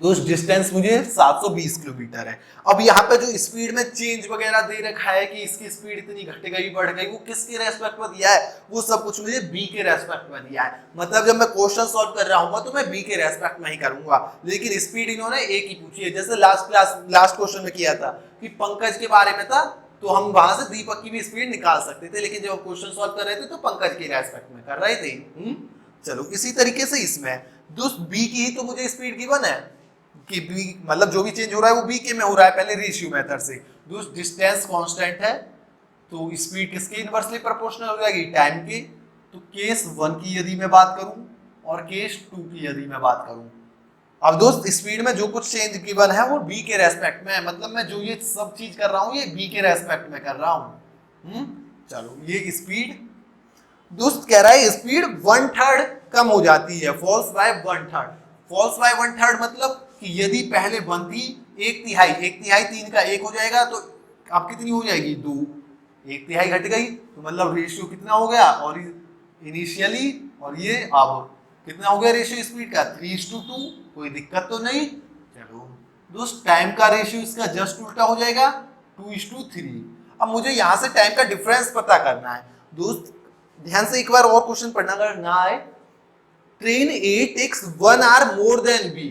दोस्त डिस्टेंस मुझे 720 किलोमीटर है। अब यहाँ पे जो स्पीड में चेंज वगैरह दे रखा है कि इसकी स्पीड इतनी घट गई बढ़ गई, वो किसके रेस्पेक्ट में दिया है, वो सब कुछ मुझे बी के रेस्पेक्ट में दिया है। मतलब जब मैं क्वेश्चन सॉल्व कर रहा हूँ तो मैं बी के रेस्पेक्ट में ही करूंगा, लेकिन स्पीड इन्होंने ए की पूछी है। जैसे लास्ट क्वेश्चन में किया था कि पंकज के बारे में था, तो हम वहां से दीपक की भी स्पीड निकाल सकते थे, लेकिन जब क्वेश्चन सॉल्व कर रहे थे तो पंकज के रेस्पेक्ट में कर रहे थे। चलो, इसी तरीके से इसमें दोस्त बी की ही तो मुझे स्पीड गिवन है कि बी, मतलब जो भी चेंज हो रहा है वो बी के में हो रहा है पहले रेशियो मेथड से। दोस्त डिस्टेंस कांस्टेंट है तो स्पीड किसके इनवर्सली प्रोपोर्शनल हो जाएगी, टाइम के। तो केस 1 की यदि मैं बात करूं और केस 2 की यदि मैं बात करूं, अब दोस्त स्पीड में जो कुछ चेंज गिवन है वो बी के रेस्पेक्ट में है, मतलब मैं जो ये सब चीज कर रहा हूं ये बी के रेस्पेक्ट में कर रहा हूं। चलो, ये स्पीड दोस्त कह रहा है स्पीड 1/3 कम हो जाती है, फॉल्स बाय 1/3। फॉल्स बाय 1/3 मतलब कि यदि पहले 1 थी, 1/3 3 का 1 हो जाएगा, तो अब कितनी हो जाएगी 2, 1/3 घट गई, तो मतलब रेशियो कितना हो गया, और इनिशियली और ये अब कितना हो गया रेशियो स्पीड का 3:2। कोई दिक्कत तो नहीं। चलो दोस्त, टाइम का रेशियो इसका जस्ट उल्टा हो जाएगा 2:3। अब मुझे यहाँ से टाइम का डिफरेंस पता करना है। दोस्त ध्यान से एक बार और क्वेश्चन पढ़ना, अगर ना आए। Train A takes 1 hour more than B.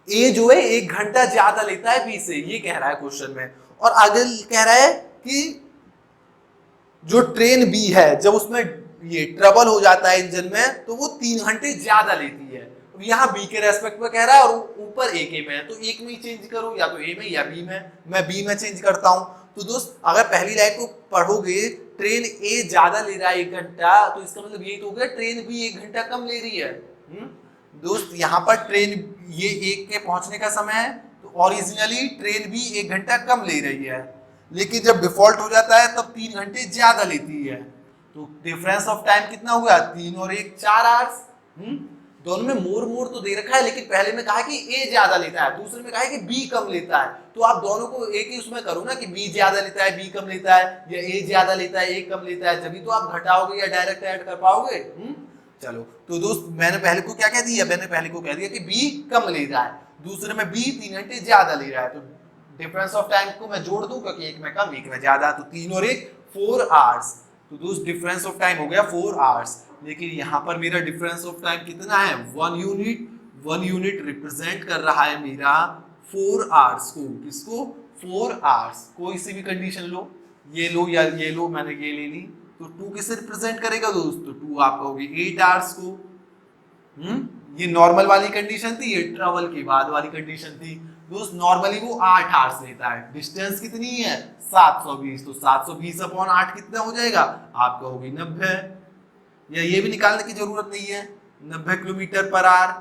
A जो है 1 घंटा ज्यादा लेता है बी से, ये कह रहा है क्वेश्चन में। और आगे कह रहा है कि जो ट्रेन बी है जब उसमें ये ट्रबल हो जाता है इंजन में तो वो 3 घंटे ज्यादा लेती है। यहाँ बी के रेस्पेक्ट में कह रहा है और ऊपर ए के में है, तो एक में ही चेंज करो, या तो ए में या बी में। मैं बी में चेंज करता हूं। तो दोस्त अगर पहली लाइन को पढ़ोगे, ट्रेन ए ज्यादा ले रहा है 1 घंटा, तो इसका मतलब यही तो हो गया ट्रेन बी 1 घंटा कम ले रही है। दोस्त यहाँ पर ट्रेन ये 1 के पहुंचने का समय है, तो ओरिजिनली ट्रेन भी 1 घंटा कम ले रही है, लेकिन जब डिफॉल्ट हो जाता है तब 3 घंटे ज्यादा लेती है। तो डिफरेंस ऑफ टाइम कितना हो गया, 3 और 1 4 आवर्स। दोनों में मोर तो दे रखा है, लेकिन पहले में कहा कि ए ज्यादा लेता है, दूसरे में कहा है कि बी कम लेता है। तो आप दोनों को एक ही उसमें करो ना कि बी ज्यादा लेता है बी कम लेता है, या ए ज्यादा लेता है ए कम लेता है, जब तो आप घटाओगे या डायरेक्ट ऐड कर पाओगे। चलो, तो दोस्त मैंने पहले को क्या कह दिया, मैंने पहले को कह दिया कि बी कम ले रहा है, दूसरे में बी 3 घंटे ज्यादा ले रहा है। तो डिफरेंस ऑफ टाइम को मैं जोड़ दूं क्योंकि एक में कम एक में ज्यादा, तो 3 और 1 4 आवर्स। तो दोस्त डिफरेंस ऑफ टाइम हो गया 4 आवर्स। लेकिन यहाँ पर मेरा डिफरेंस ऑफ टाइम कितना है, 1 यूनिट। 1 यूनिट रिप्रेजेंट कर रहा है मेरा 4 आवर्स को। किसको, 4 आवर्स। कोई सी भी कंडीशन लो, ये लो या ये लो, मैंने ये ले ली। तो 2 किसे रिप्रेजेंट करेगा दोस्त, तो 2 आपका होगी 8 आवर्स को। ये नॉर्मल वाली कंडीशन थी, ये ट्रैवल के बाद वाली कंडीशन थी। दोस्त नॉर्मली वो 8 आवर्स लेता है। डिस्टेंस कितनी है, 720। तो 720/8 कितना हो जाएगा आपका, होगी 90। या ये भी निकालने की जरूरत नहीं है, 90 किलोमीटर पर आवर।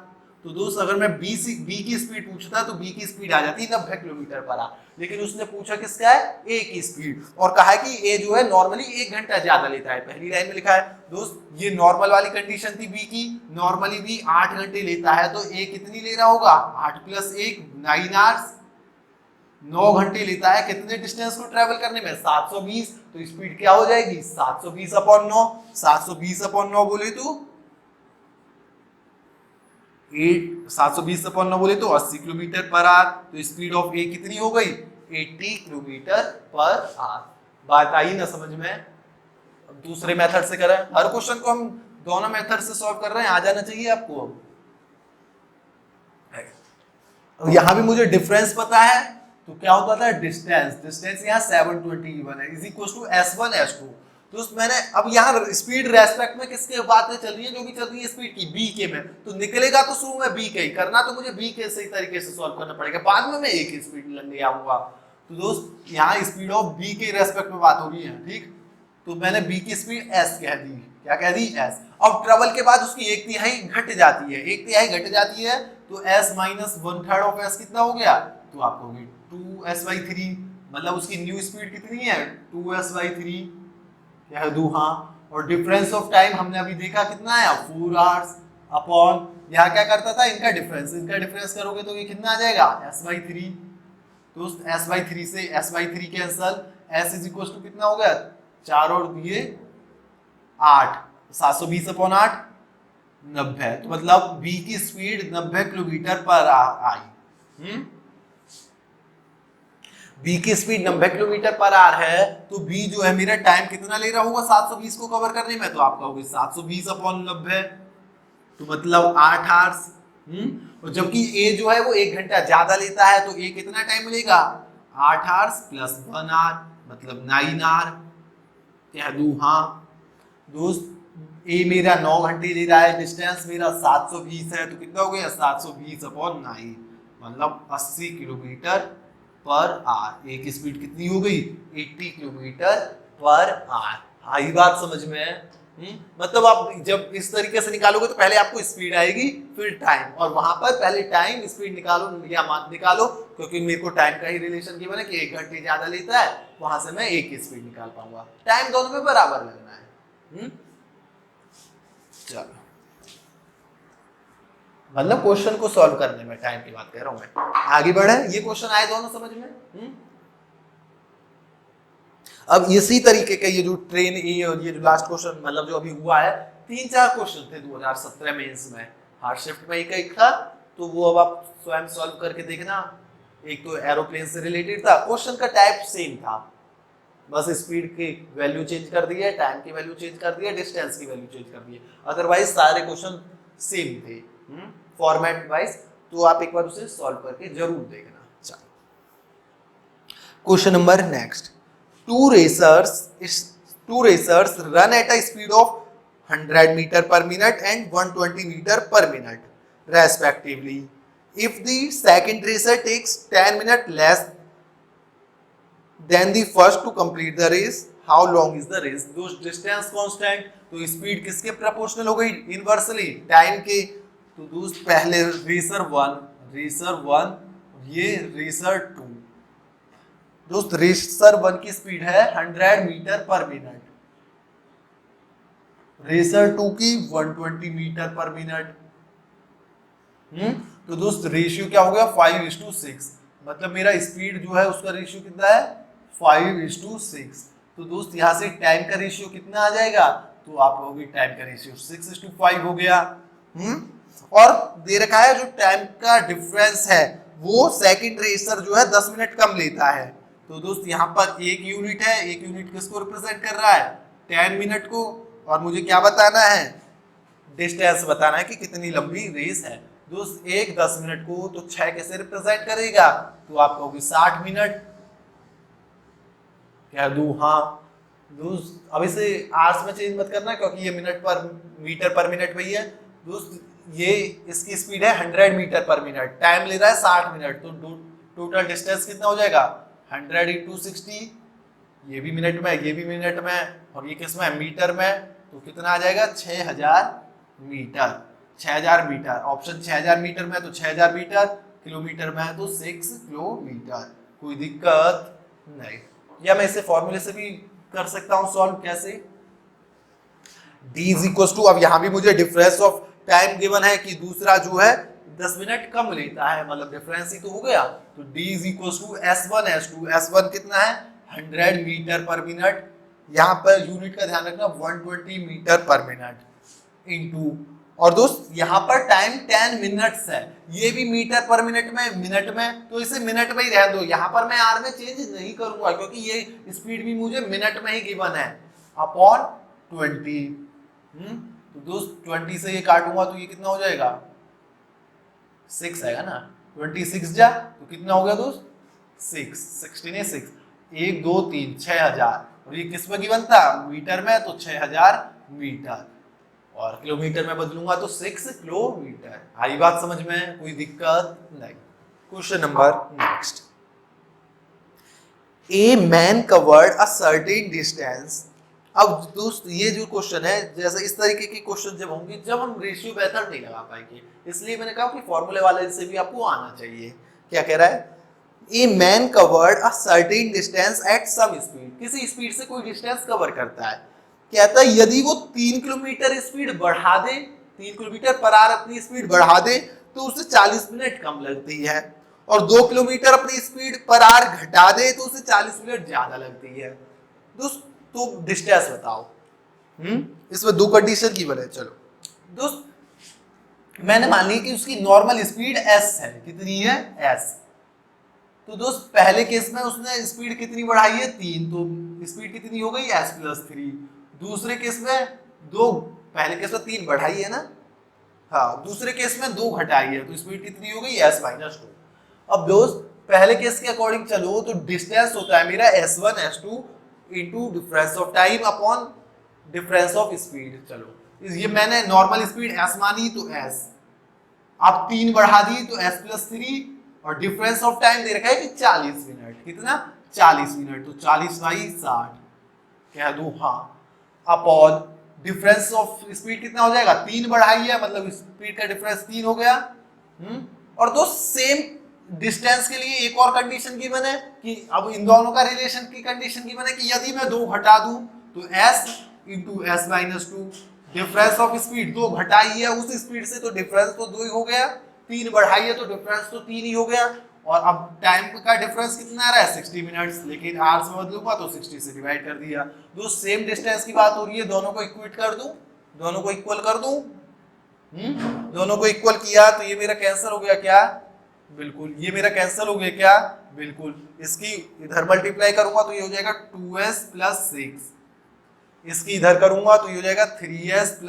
तो दोस्त अगर मैं बी की स्पीड पूछता तो बी की स्पीड आ जाती 90 किलोमीटर पर आवर, लेकिन उसने पूछा किसका है, ए की स्पीड, और कहा है कि ए जो है नॉर्मली 1 घंटा ज्यादा लेता है। पहली लाइन में लिखा है दोस्त ये नॉर्मल वाली कंडीशन थी बी की, नॉर्मली बी 8 घंटे लेता है, तो ए कितनी ले रहा होगा, 8 + 1 9 आवर्स, 9 घंटे लेता है कितने डिस्टेंस को ट्रेवल करने में, 720। तो स्पीड क्या हो जाएगी, 720/9, 720/9 बोले तो 720/9 बोले तो 80 किलोमीटर पर आवर। तो स्पीड ऑफ ए कितनी हो गई, 80 किलोमीटर पर आवर। बात आई ना समझ में। अब दूसरे मेथड से करें, हर क्वेश्चन को हम दोनों मेथड से सॉल्व कर रहे हैं, आ जाना चाहिए आपको। अब यहां भी मुझे डिफरेंस पता है, तो क्या होता था, डिस्टेंस यहाँ 721 है, is equal to S1 S2। तो मैंने अब यहाँ स्पीड रेस्पेक्ट में किसके बातें चल रही है, जो भी चल रही है स्पीड की, बी के में, तो निकलेगा तो शुरू में बी के ही, करना तो मुझे बी के सही तरीके से सॉल्व करना पड़ेगा, बाद में मैं ए की स्पीड ले आऊंगा। तो दोस्त यहाँ स्पीड ऑफ बी के रेस्पेक्ट में बात हो रही है, ठीक। तो मैंने बी की स्पीड एस कह दी, क्या कह दी, एस। अब ट्रेवल के बाद उसकी 1/3 घट जाती है, 1/3 घट जाती है, तो s - 1/3 ऑफ s कितना हो गया, तो आपको होगी 2s/3, मतलब उसकी न्यू स्पीड कितनी है, 2s/3, कह दूं हाँ। और डिफरेंस ऑफ टाइम हमने अभी देखा कितना आया, 4 आवर्स अपॉन, यहाँ क्या करता था, इनका डिफरेंस करोगे तो ये कितना आ जाएगा, s/3। तो s/3 से s/3 cancel, s is equal to कितना हो गया, 4 और दिए 8, 720/8 90। तो मतलब बी की स्पीड 90 किलोमीटर पर आई। बी की स्पीड 90 किलोमीटर पर आवर है, तो बी जो है मेरा टाइम कितना ले रहा होगा 720 को कवर करने में, तो आपका होगी 720/90, तो मतलब 8 आवर्स। और जबकि ए जो है वो 1 घंटा ज्यादा लेता है, तो ए कितना टाइम लेगा, 8 आवर्स + 1 आवर, मतलब 9 आवर, कह दूं हाँ। दोस्त ए मेरा 9 घंटे ले रहा है, डिस्टेंस मेरा 720 है, तो कितना हो गया 720/9, मतलब 80 किलोमीटर पर आवर। ए की स्पीड कितनी हो गई, 80 किलोमीटर पर आवर। आई बात समझ में। मतलब आप जब इस तरीके से निकालोगे तो पहले आपको स्पीड आएगी, फिर टाइम, और वहां पर पहले टाइम स्पीड निकालो या मान निकालो, क्योंकि मेरे को टाइम का ही रिलेशन गिवन है कि 1 घंटे ज्यादा लेता है, वहां से मैं एक ही स्पीड निकाल पाऊंगा। टाइम दोनों में बराबर लगना है। चलो, मतलब क्वेश्चन को सॉल्व करने में टाइम की बात कह रहा हूं मैं। आगे बढ़े, ये क्वेश्चन आए दोनों समझ में। अब इसी तरीके का ये जो ट्रेन ए और ये जो लास्ट क्वेश्चन मतलब जो अभी हुआ है, 3-4 क्वेश्चन थे 2017 मेंस में, हार्ड शिफ्ट में एक था, तो वो अब आप स्वयं सॉल्व करके देखना। एक तो एरोप्लेन से रिलेटेड था, क्वेश्चन का टाइप सेम था, बस स्पीड की वैल्यू चेंज कर दी है, टाइम की वैल्यू चेंज कर दी है, डिस्टेंस की वैल्यू चेंज कर दी है, अदरवाइज सारे क्वेश्चन सेम थे फॉर्मेट वाइज। तो आप एक बार उसे सॉल्व करके जरूर देखना। Question number next, two racers run at a speed of 100 meter per minute and 120 meter per minute respectively. If the second racer takes 10 minutes less than the first to complete the race, how long is the race? दोस्त distance constant, तो speed किसके proportional हो गई, inversely time के। तो दोस्त पहले racer 1, ये रेसर 2। दोस्त रेसर 1 की स्पीड है 100 मीटर पर मिनट, रेसर 2 की 120 मीटर पर मिनट। तो दोस्त रेशियो क्या हो गया 5:6, मतलब मेरा स्पीड जो है उसका रेशियो कितना है 5:6। तो दोस्त यहाँ से टाइम का रेशियो कितना आ जाएगा, तो आप लोगों टाइम का रेशियो 6:5 हो गया। और दे रखा है जो टाइम का डिफरेंस है वो सेकंड रेसर जो है 10 मिनट कम लेता है। तो दोस्त यहाँ पर एक यूनिट है, एक यूनिट किसको रिप्रेजेंट कर रहा है 10 मिनट को, और मुझे क्या बताना है, डिस्टेंस बताना है कि कितनी लंबी रेस है। दोस्त एक 10 मिनट को तो 6 कैसे रिप्रेजेंट करेगा, तो आप कहोगे 60 मिनट, कह दूं हाँ। दोस्त अब इसे आवर्स में चेंज मत करना क्योंकि ये मिनट पर मीटर पर मिनट में ही है। दोस्त ये इसकी स्पीड है 100 मीटर पर मिनट, टाइम ले रहा है 60 मिनट, तो टोटल डिस्टेंस कितना हो जाएगा 100 × 60, ये भी मिनट में, ये भी मिनट में, और ये किस में मीटर में, तो कितना आ जाएगा 6000 मीटर। 6000 मीटर, ऑप्शन 6000 मीटर में है तो 6000 मीटर, किलोमीटर में है तो 6 किलोमीटर। कोई दिक्कत नहीं। या मैं इसे फॉर्मूले से भी कर सकता हूं सॉल्व। कैसे? d इज इक्वल टू, अब यहां भी मुझे डिफरेंस ऑफ टाइम गिवन है कि दूसरा जो है 10 मिनट कम लेता है, मतलब डिफरेंस ही तो हो गया। तो d is equal to s1 s2, s1 कितना है 100 मीटर पर मिनट, यहाँ पर यूनिट का ध्यान रखना 120 मीटर पर मिनट इनटू, और दोस्त यहाँ पर टाइम 10 मिनट्स है, ये भी मीटर पर मिनट में, तो इसे मिनट में ही रहने दो, यहाँ पर मैं आर में चेंज नहीं करूंगा क्योंकि ये स्पीड भी मुझे मिनट में ही गिवन है, अपॉन 20। तो दोस्त 20 से ये काटूंगा तो ये कितना हो जाएगा 6 आएगा ना, 26 जा तो कितना हो गया दोस्त 6, 16 6, 1 2 3 6000, और ये किस में गिवन था मीटर में, तो 6000 मीटर, और किलोमीटर में बदलूंगा तो 6 किलोमीटर। आई बात समझ में? कोई दिक्कत नहीं। Question number next, A man covered a certain distance. अब दोस्त ये जो क्वेश्चन है, जैसे इस तरीके के क्वेश्चन जब होंगे जब हम रेशियो मेथड नहीं लगा पाएंगे, इसलिए मैंने कहा कि फॉर्मूले वाले से भी आपको आना चाहिए। क्या कह रहा है? A man covered a certain distance at some speed, किसी स्पीड से कोई डिस्टेंस कवर करता है। कहता है यदि वो 3 किलोमीटर स्पीड बढ़ा दे, 3 किलोमीटर पर आवर अपनी स्पीड बढ़ा दे तो उसे 40 मिनट कम लगती है, और 2 किलोमीटर अपनी स्पीड पर आवर घटा दे तो उसे 40 मिनट ज्यादा लगती है। दोस्त तो डिस्टेंस बताओ। इसमें दो कंडीशन की बने। चलो दोस्त मैंने मान ली कि उसकी नॉर्मल स्पीड s है, कितनी है s, तो दोस्त पहले केस में उसने स्पीड कितनी बढ़ाई है 3, तो स्पीड कितनी हो गई s + 3। दूसरे केस में 2, पहले केस में 3 बढ़ाई है ना, हाँ, दूसरे केस में 2 घटाई है तो स्पीड कितनी हो गई s - 2। अब दोस्त पहले केस के अकॉर्डिंग चलो तो डिस्टेंस होता है मेरा s1 s2 into difference of time upon difference of speed. चलो ये मैंने नॉर्मल स्पीड s मानी तो s, अब 3 बढ़ा दी तो s + 3, और डिफरेंस ऑफ टाइम दे रखा है कि 40 मिनट, कितना 40 मिनट, तो 40/60 कह दूं, हाँ, अपॉन डिफरेंस ऑफ स्पीड कितना हो जाएगा 3 बढ़ाई है, मतलब स्पीड का डिफरेंस 3 हो गया। और दो सेम डिस्टेंस के लिए एक और कंडीशन गिवन है कि अब इन दोनों का रिलेशन की कंडीशन गिवन है कि यदि मैं 2 घटा दूं तो s * s - 2, difference of speed 2 घटाई है उस स्पीड से तो डिफरेंस तो 2 ही हो गया, 3 बढ़ाई है तो डिफरेंस तो 3 ही हो गया, और अब टाइम का डिफरेंस कितना आ रहा है 60 मिनट्स, लेकिन r से बदलूंगा तो 60 से डिवाइड कर दिया। दो सेम डिस्टेंस की बात हो रही है, दोनों को इक्वेट कर दूं, दोनों को इक्वल कर दूं, दोनों को इक्वल किया तो ये मेरा कैंसिल हो गया क्या, बिल्कुल, ये मेरा कैंसिल हो गया क्या, बिल्कुल। इसकी इधर मल्टीप्लाई करूंगा तो ये हो जाएगा 2s + 6, इसकी इधर करूंगा तो ये हो जाएगा 3s -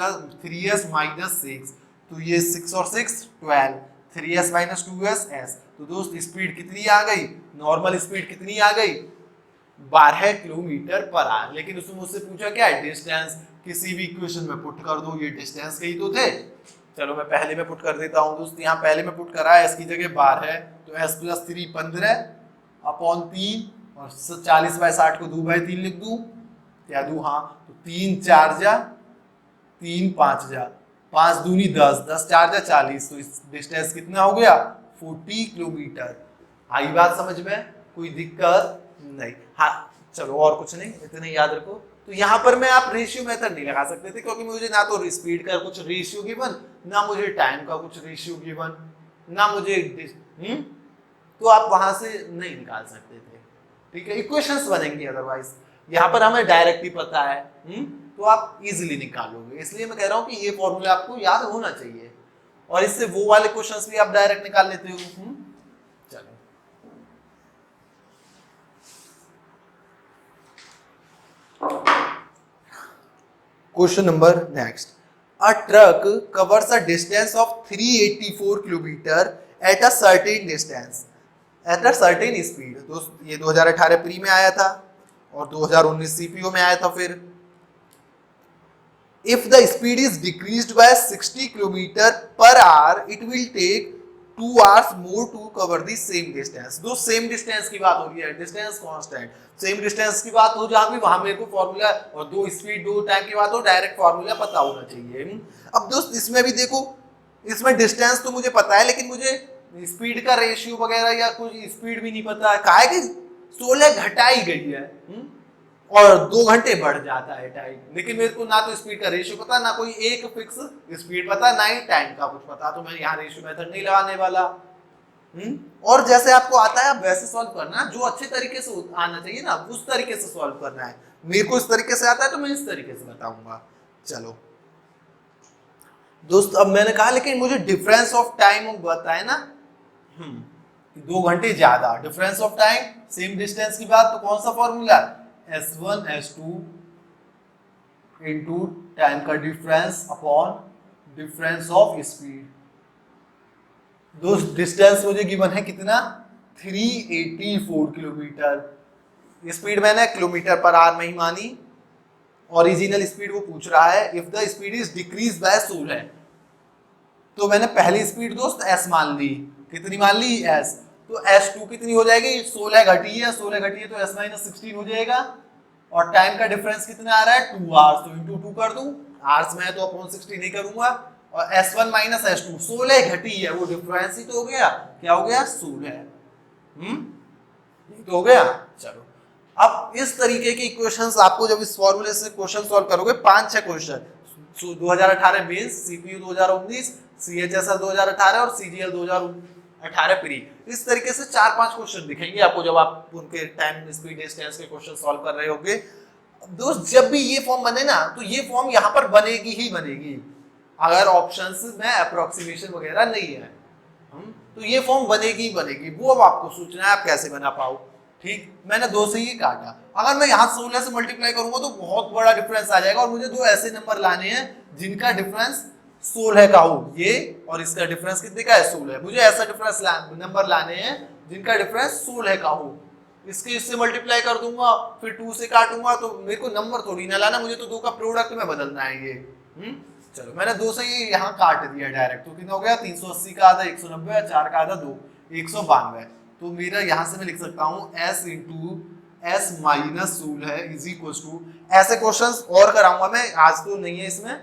6, तो ये 6 और 6 12, 3s - 2s s। तो दोस्त स्पीड कितनी आ गई, नॉर्मल स्पीड कितनी आ गई 12 किलोमीटर पर आवर। लेकिन उसने मुझसे पूछा क्या है डिस्टेंस, किसी भी इक्वेशन में पुट कर दो, ये डिस्टेंस के ही तो थे। चलो मैं पहले में पुट कर देता हूं दोस्त, यहाँ पहले में पुट करा है, इसकी जगह 12 तो s + 3 15 अपॉन 3, और 40/60 को 2/3 लिख दूं, क्या दूं, हाँ, तो 3 4 जा 3 5 जा 5 दूनी 10, 10 4 जा 40, तो इस डिस्टेंस कितना हो गया 40 किलोमीटर। आई बात समझ में? कोई दिक्कत नहीं। हाँ चलो और कुछ नहीं, इतने याद रखो। तो यहाँ पर मैं आप रेशियो मेथड नहीं लगा सकते थे क्योंकि मुझे ना तो स्पीड का कुछ रेशियो गिवन, ना मुझे टाइम का कुछ रेशियो गिवन, ना मुझे तो आप वहां से नहीं निकाल सकते थे, ठीक है, इक्वेशंस बनेंगी अदरवाइज। यहाँ पर हमें डायरेक्ट ही पता है, तो आप इजीली निकालोगे, इसलिए मैं कह रहा हूँ कि ये फॉर्मूला आपको याद होना चाहिए, और इससे वो वाले क्वेश्चंस भी आप डायरेक्ट निकाल लेते हो। चलो question number next, a truck covers a distance of 384 kilometre at a certain distance at a certain speed. दोस्त ये 2018 प्री में आया था और 2019 सीपीओ में आया था। फिर if the speed is decreased by 60 kilometre per our it will take 2 hours more to cover the same distance। दो सेम डिस्टेंस की बात हो रही है, डिस्टेंस कांस्टेंट, सेम डिस्टेंस की बात हो जहां भी वहां मेरे को फॉर्मूला, और दो स्पीड दो टाइम की बात हो डायरेक्ट फॉर्मूला पता होना चाहिए। अब दोस्त इसमें भी देखो इसमें डिस्टेंस तो मुझे पता है, लेकिन मुझे स्पीड का रेशियो वगैरह या कुछ स्पीड भी नहीं पता है। काहे कि 16 घटाई गई है और 2 घंटे बढ़ जाता है टाइम, लेकिन मेरे को ना तो स्पीड का रेशियो पता, ना कोई एक फिक्स स्पीड पता, ना ही टाइम का कुछ पता, तो मैं यहाँ रेशियो मेथड नहीं लगाने वाला। और जैसे आपको आता है आप वैसे सॉल्व करना, जो अच्छे तरीके से आना चाहिए ना उस तरीके से सॉल्व करना है। मेरे को इस तरीके से आता है तो मैं इस तरीके से बताऊंगा। चलो दोस्त, अब मैंने कहा लेकिन मुझे डिफरेंस ऑफ टाइम बताए ना, 2 घंटे ज्यादा, difference of time same distance की बात, तो कौन सा formula, S1 S2 into time का difference upon difference of speed. दोस्त डिस्टेंस मुझे गिवन है कितना, 384 किलोमीटर, स्पीड मैंने किलोमीटर पर आवर में ही मानी, ओरिजिनल स्पीड वो पूछ रहा है if the speed is decrease by 16, तो मैंने पहली स्पीड दोस्त s मान ली, कितनी मान ली s, तो s2 कितनी हो जाएगी, 16 घटी है, 16 घटी है तो s-16 हो जाएगा, और टाइम का डिफरेंस कितना आ रहा है 2 आवर्स, तो इंटू 2 कर दूं, आवर्स में है तो अपॉन 60 नहीं करूंगा, और S1 माइनस S2, 16 घटी है, वो डिफरेंस ही तो हो गया, क्या हो गया 16, ये तो हो गया। चलो अब इस तरीके की इक्वेशंस आपको जब इस फॉर्मूले से क्वेश्चन सॉल्व करोगे, 5-6 क्वेश्चन 2018 मेंस, सीपीयू 2019, सीएचएसएल 2018 और सीजीएल 2018 प्री, इस तरीके से 4-5 क्वेश्चन दिखेंगे आपको जब आप उनके टाइम स्पीड डिस्टेंस के क्वेश्चन सॉल्व कर रहे होगे। दोस्त जब भी ये फॉर्म बने ना, तो ये फॉर्म यहाँ पर बनेगी ही बनेगी, अगर ऑप्शंस में अप्रोक्सीमेशन वगैरह नहीं है तो ये फॉर्म बनेगी ही बनेगी, वो अब आपको सोचना है आप कैसे बना पाओ। ठीक, मैंने 2 से ही काटा, अगर मैं यहाँ 16 से मल्टीप्लाई करूंगा तो बहुत बड़ा डिफरेंस आ जाएगा, और मुझे 2 ऐसे नंबर लाने हैं जिनका डिफरेंस 16 का हो, ये और इसका डिफरेंस कितने का है 16, मुझे ऐसा डिफरेंस नंबर लाने हैं जिनका डिफरेंस 16 का हो, इसके इससे मल्टीप्लाई कर दूंगा, फिर 2 से काटूंगा, तो मेरे को नंबर थोड़ी ना लाना, मुझे तो 2 का प्रोडक्ट में बदलना है ये। चलो मैंने 2 से ही यहाँ काट दिया डायरेक्ट, तो कितना हो गया 380 का आधा 190, 4 का आधा 2, 192, तो मेरा यहाँ से मैं लिख सकता हूँ s into s minus 16 is equal to, ऐसे क्वेश्चंस और कराऊंगा मैं, आज तो नहीं है इसमें,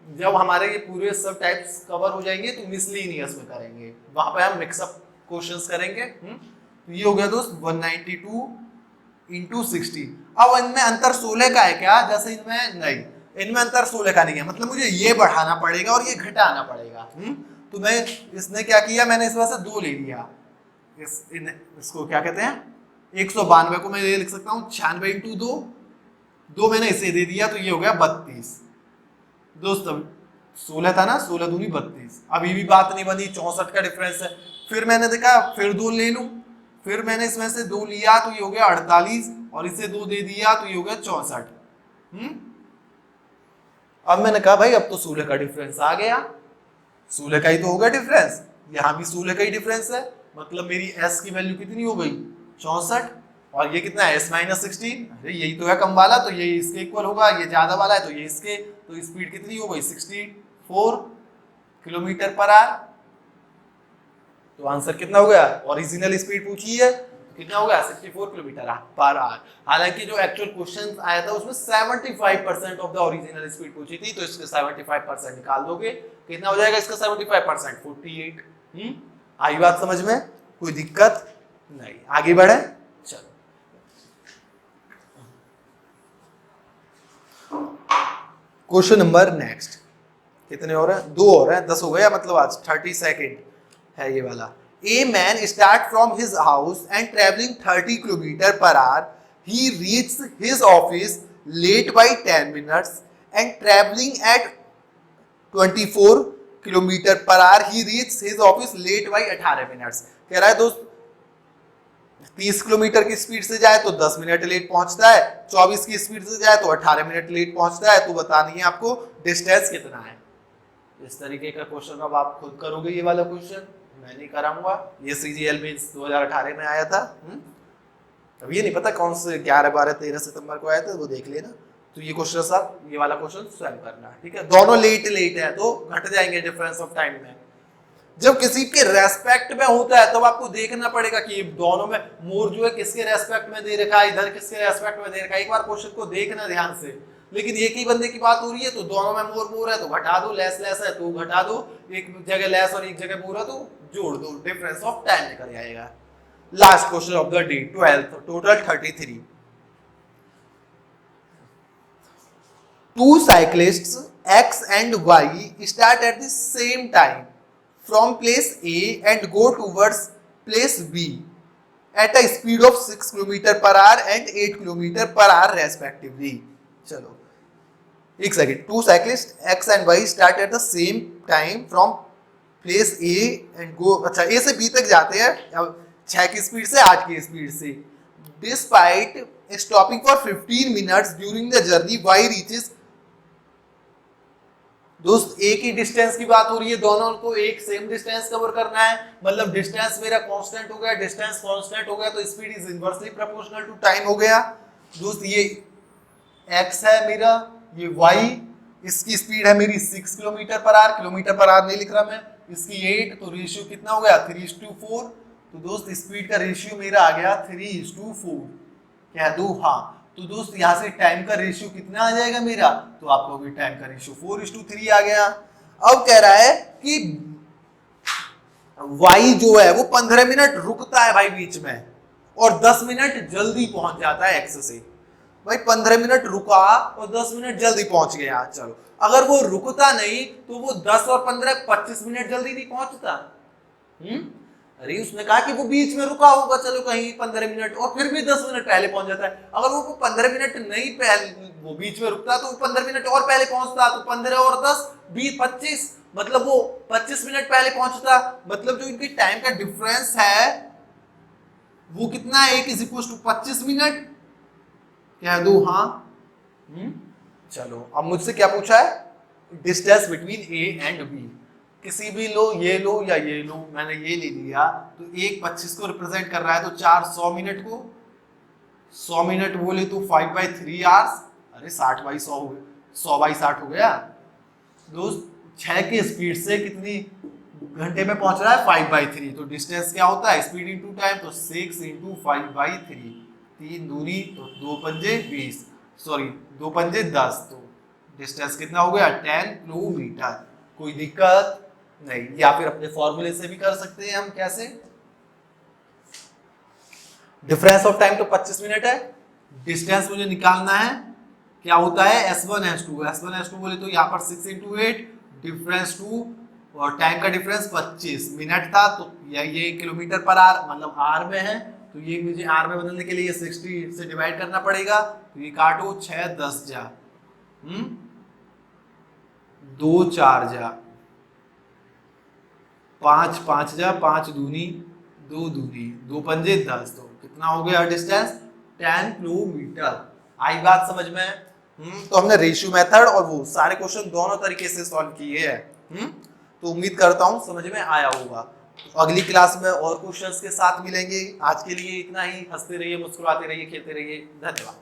जब हमारे ये पूरे सब टाइप्स कवर हो जाएंगे तो मिसलिनियस में करेंगे, वहां पे हम मिक्सअप क्वेश्चंस करेंगे। तो ये हो गया दोस्त 192 इंटू 60। अब इनमें अंतर 16 का है क्या, जैसे इनमें नहीं, इनमें अंतर 16 का नहीं है, मतलब मुझे ये बढ़ाना पड़ेगा और ये घटाना पड़ेगा। तो मैं इसने क्या किया, मैंने इस वजह से 2 ले लिया, इसको क्या कहते हैं 192 को मैं ये लिख सकता हूँ 96 इंटू 2 मैंने इसे दे दिया, तो ये हो गया 32। दोस्त 16 था ना, 16 दूनी 32, अब ये भी बात नहीं बनी, 64 का डिफरेंस है, फिर मैंने देखा फिर 2 ले लूं, फिर मैंने इसमें से 2 लिया तो ये हो गया 48, और इसे 2 दे दिया तो ये हो गया 64। अब मैंने कहा भाई अब तो 16 का डिफरेंस आ गया, 16 का ही तो होगा डिफरेंस, यहाँ भी 16 का ही डिफरेंस है, मतलब मेरी s की वैल्यू कितनी हो गई 64, और ये कितना है s-16, अरे यही तो है कम वाला, तो ये इसके इक्वल होगा, ये ज्यादा वाला है तो ये इसके, तो स्पीड कितनी हो गई 64 किलोमीटर पर आवर, तो आंसर कितना हो गया, ओरिजिनल स्पीड पूछी है कितना हो गया 64 किलोमीटर पर आवर। हालांकि जो एक्चुअल क्वेश्चन आया था उसमें 75% ऑफ द ओरिजिनल स्पीड पूछी थी, तो इसके 75% निकाल दोगे, कितना हो जाएगा इसका 75%, 48। आई बात समझ में, कोई दिक्कत नहीं, आगे बढ़े। चलो क्वेश्चन नंबर नेक्स्ट, कितने हो रहे हैं 2 हो रहे हैं, 10 हो गया, मतलब आज 30 सेकेंड है ये वाला। A man start from his house and traveling 30 km per hour. He reaches his office late by 10 minutes and traveling at 24 km per hour. He reaches his office late by 18 minutes. कह रहा है दोस्त 30 kilometre की speed से जाए तो 10 minute late पहुंचता है, 24 की स्पीड से जाए तो 18 मिनट लेट पहुंचता है, तो बतानी है आपको डिस्टेंस कितना है। इस तरीके का क्वेश्चन अब आप खुद करोगे, ये वाला क्वेश्चन मैं नहीं कराऊंगा, ये सीजीएल में 2018 में आया था, अब ये नहीं पता कौन से 11, 12, 13 सितंबर को आया था, वो देख लेना। तो ये क्वेश्चन साहब ये वाला क्वेश्चन स्वयं करना, ठीक है, दोनों लेट है तो घट जाएंगे डिफरेंस ऑफ टाइम में। जब किसी के रेस्पेक्ट में होता है तब तो आपको देखना पड़ेगा कि दोनों में मोर जो है किसके रेस्पेक्ट में दे रखा है, इधर किसके रेस्पेक्ट में दे रखा है, एक बार क्वेश्चन को देखना ध्यान से, लेकिन एक ही बंदे की बात हो रही है तो दोनों में मोर मोर है तो घटा दो, लेस लेस है तो घटा दो, एक जगह लेस और एक जगह मोर है तो जोड़ दो, डिफरेंस ऑफ टाइम निकल जाएगा। Last question of the day 12th, total 33। Two cyclists X and Y start at the same time from place A and go towards place B at a speed of 6 km/h and 8 km/h respectively. चलो एक second, two cyclist X and Y start at the same time from place A and go, अच्छा A से B तक जाते हैं 6 की speed से 8 की स्पीड से, despite stopping for 15 minutes during the journey Y reaches, दोस्त एक ही डिस्टेंस की बात हो रही है, दोनों को एक सेम डिस्टेंस कवर करना है, मतलब डिस्टेंस मेरा कांस्टेंट हो गया, डिस्टेंस कांस्टेंट हो गया तो speed is inversely proportional to time हो गया। दोस्त ये x है मेरा, ये y, इसकी स्पीड है मेरी 6 km/h, km/h नहीं लिख रहा मैं, इसकी 8, तो रेशियो कितना हो गया 3:4। तो दोस्त स्पीड का रेशियो मेरा आ गया 3:4, कह दो हाँ। तो दोस्त यहाँ से टाइम का रेशियो कितना आ जाएगा मेरा, तो आपको भी टाइम का रेशियो 4:3 आ गया। अब कह रहा है कि y जो है वो 15 मिनट रुकता है भाई बीच में और 10 मिनट जल्दी पहुंच जाता है x से। भाई 15 मिनट रुका और 10 मिनट जल्दी पहुंच गया। चलो अगर वो रुकता नहीं तो वो 10 और 15 25 मिनट जल्दी नहीं पहुंचता। अरे उसने कहा कि वो बीच में रुका होगा, चलो कहीं 15 मिनट, और फिर भी 10 मिनट पहले पहुंच जाता है। अगर वो 15 मिनट नहीं पहले वो बीच में रुकता तो वो 15 मिनट और पहले पहुंचता, तो 15 और 10 20 25, मतलब वो 25 मिनट पहले पहुंचता। मतलब जो इनकी टाइम का डिफरेंस है वो कितना है, 1 = 25 मिनट, कह दो हाँ। चलो अब मुझसे क्या पूछा है, distance between A and B, किसी भी लो, ये लो या ये लो, मैंने ये ले लिया तो 1:25 को रिप्रेजेंट कर रहा है तो 4 100 मिनट को, 100 मिनट बोले तो 5/3 आवर्स, अरे 60/100 हो गया, 100/60 हो गया। दोस्त 6 की स्पीड से कितनी घंटे में पहुंच रहा है 5/3, तो डिस्टेंस क्या होता है स्पीड इनटू टाइम, तो 6 × 5/3, 3 दूनी तो 2 पंजे 20, सॉरी 2 पंजे 10, तो डिस्टेंस कितना हो गया 10 किलोमीटर। कोई दिक्कत नहीं, या फिर अपने फॉर्मूले से भी कर सकते हैं हम। कैसे, डिफरेंस ऑफ टाइम तो 25 मिनट है, डिस्टेंस मुझे निकालना है, क्या होता है S1 S2 बोले तो यहाँ पर 6 × 8, डिफरेंस 2 और टाइम का डिफरेंस 25 मिनट था, तो ये km/h मतलब r में है, तो ये मुझे r में बदलने के लिए 60 से डिवाइड करना पड़ेगा, तो ये काटो 6 10 जा 2 4 जा 5 5 जा 5 दूनी 2 दूनी 2 पंजे 10, तो कितना हो गया डिस्टेंस 10 किलोमीटर। आई बात समझ में? तो हमने रेशियो मेथड और वो सारे क्वेश्चन दोनों तरीके से सॉल्व किए हैं। तो उम्मीद करता हूँ समझ में आया होगा। तो अगली क्लास में और क्वेश्चंस के साथ मिलेंगे। आज के लिए इतना ही। हंसते रहिए, मुस्कुराते रहिए, खेलते रहिए। धन्यवाद।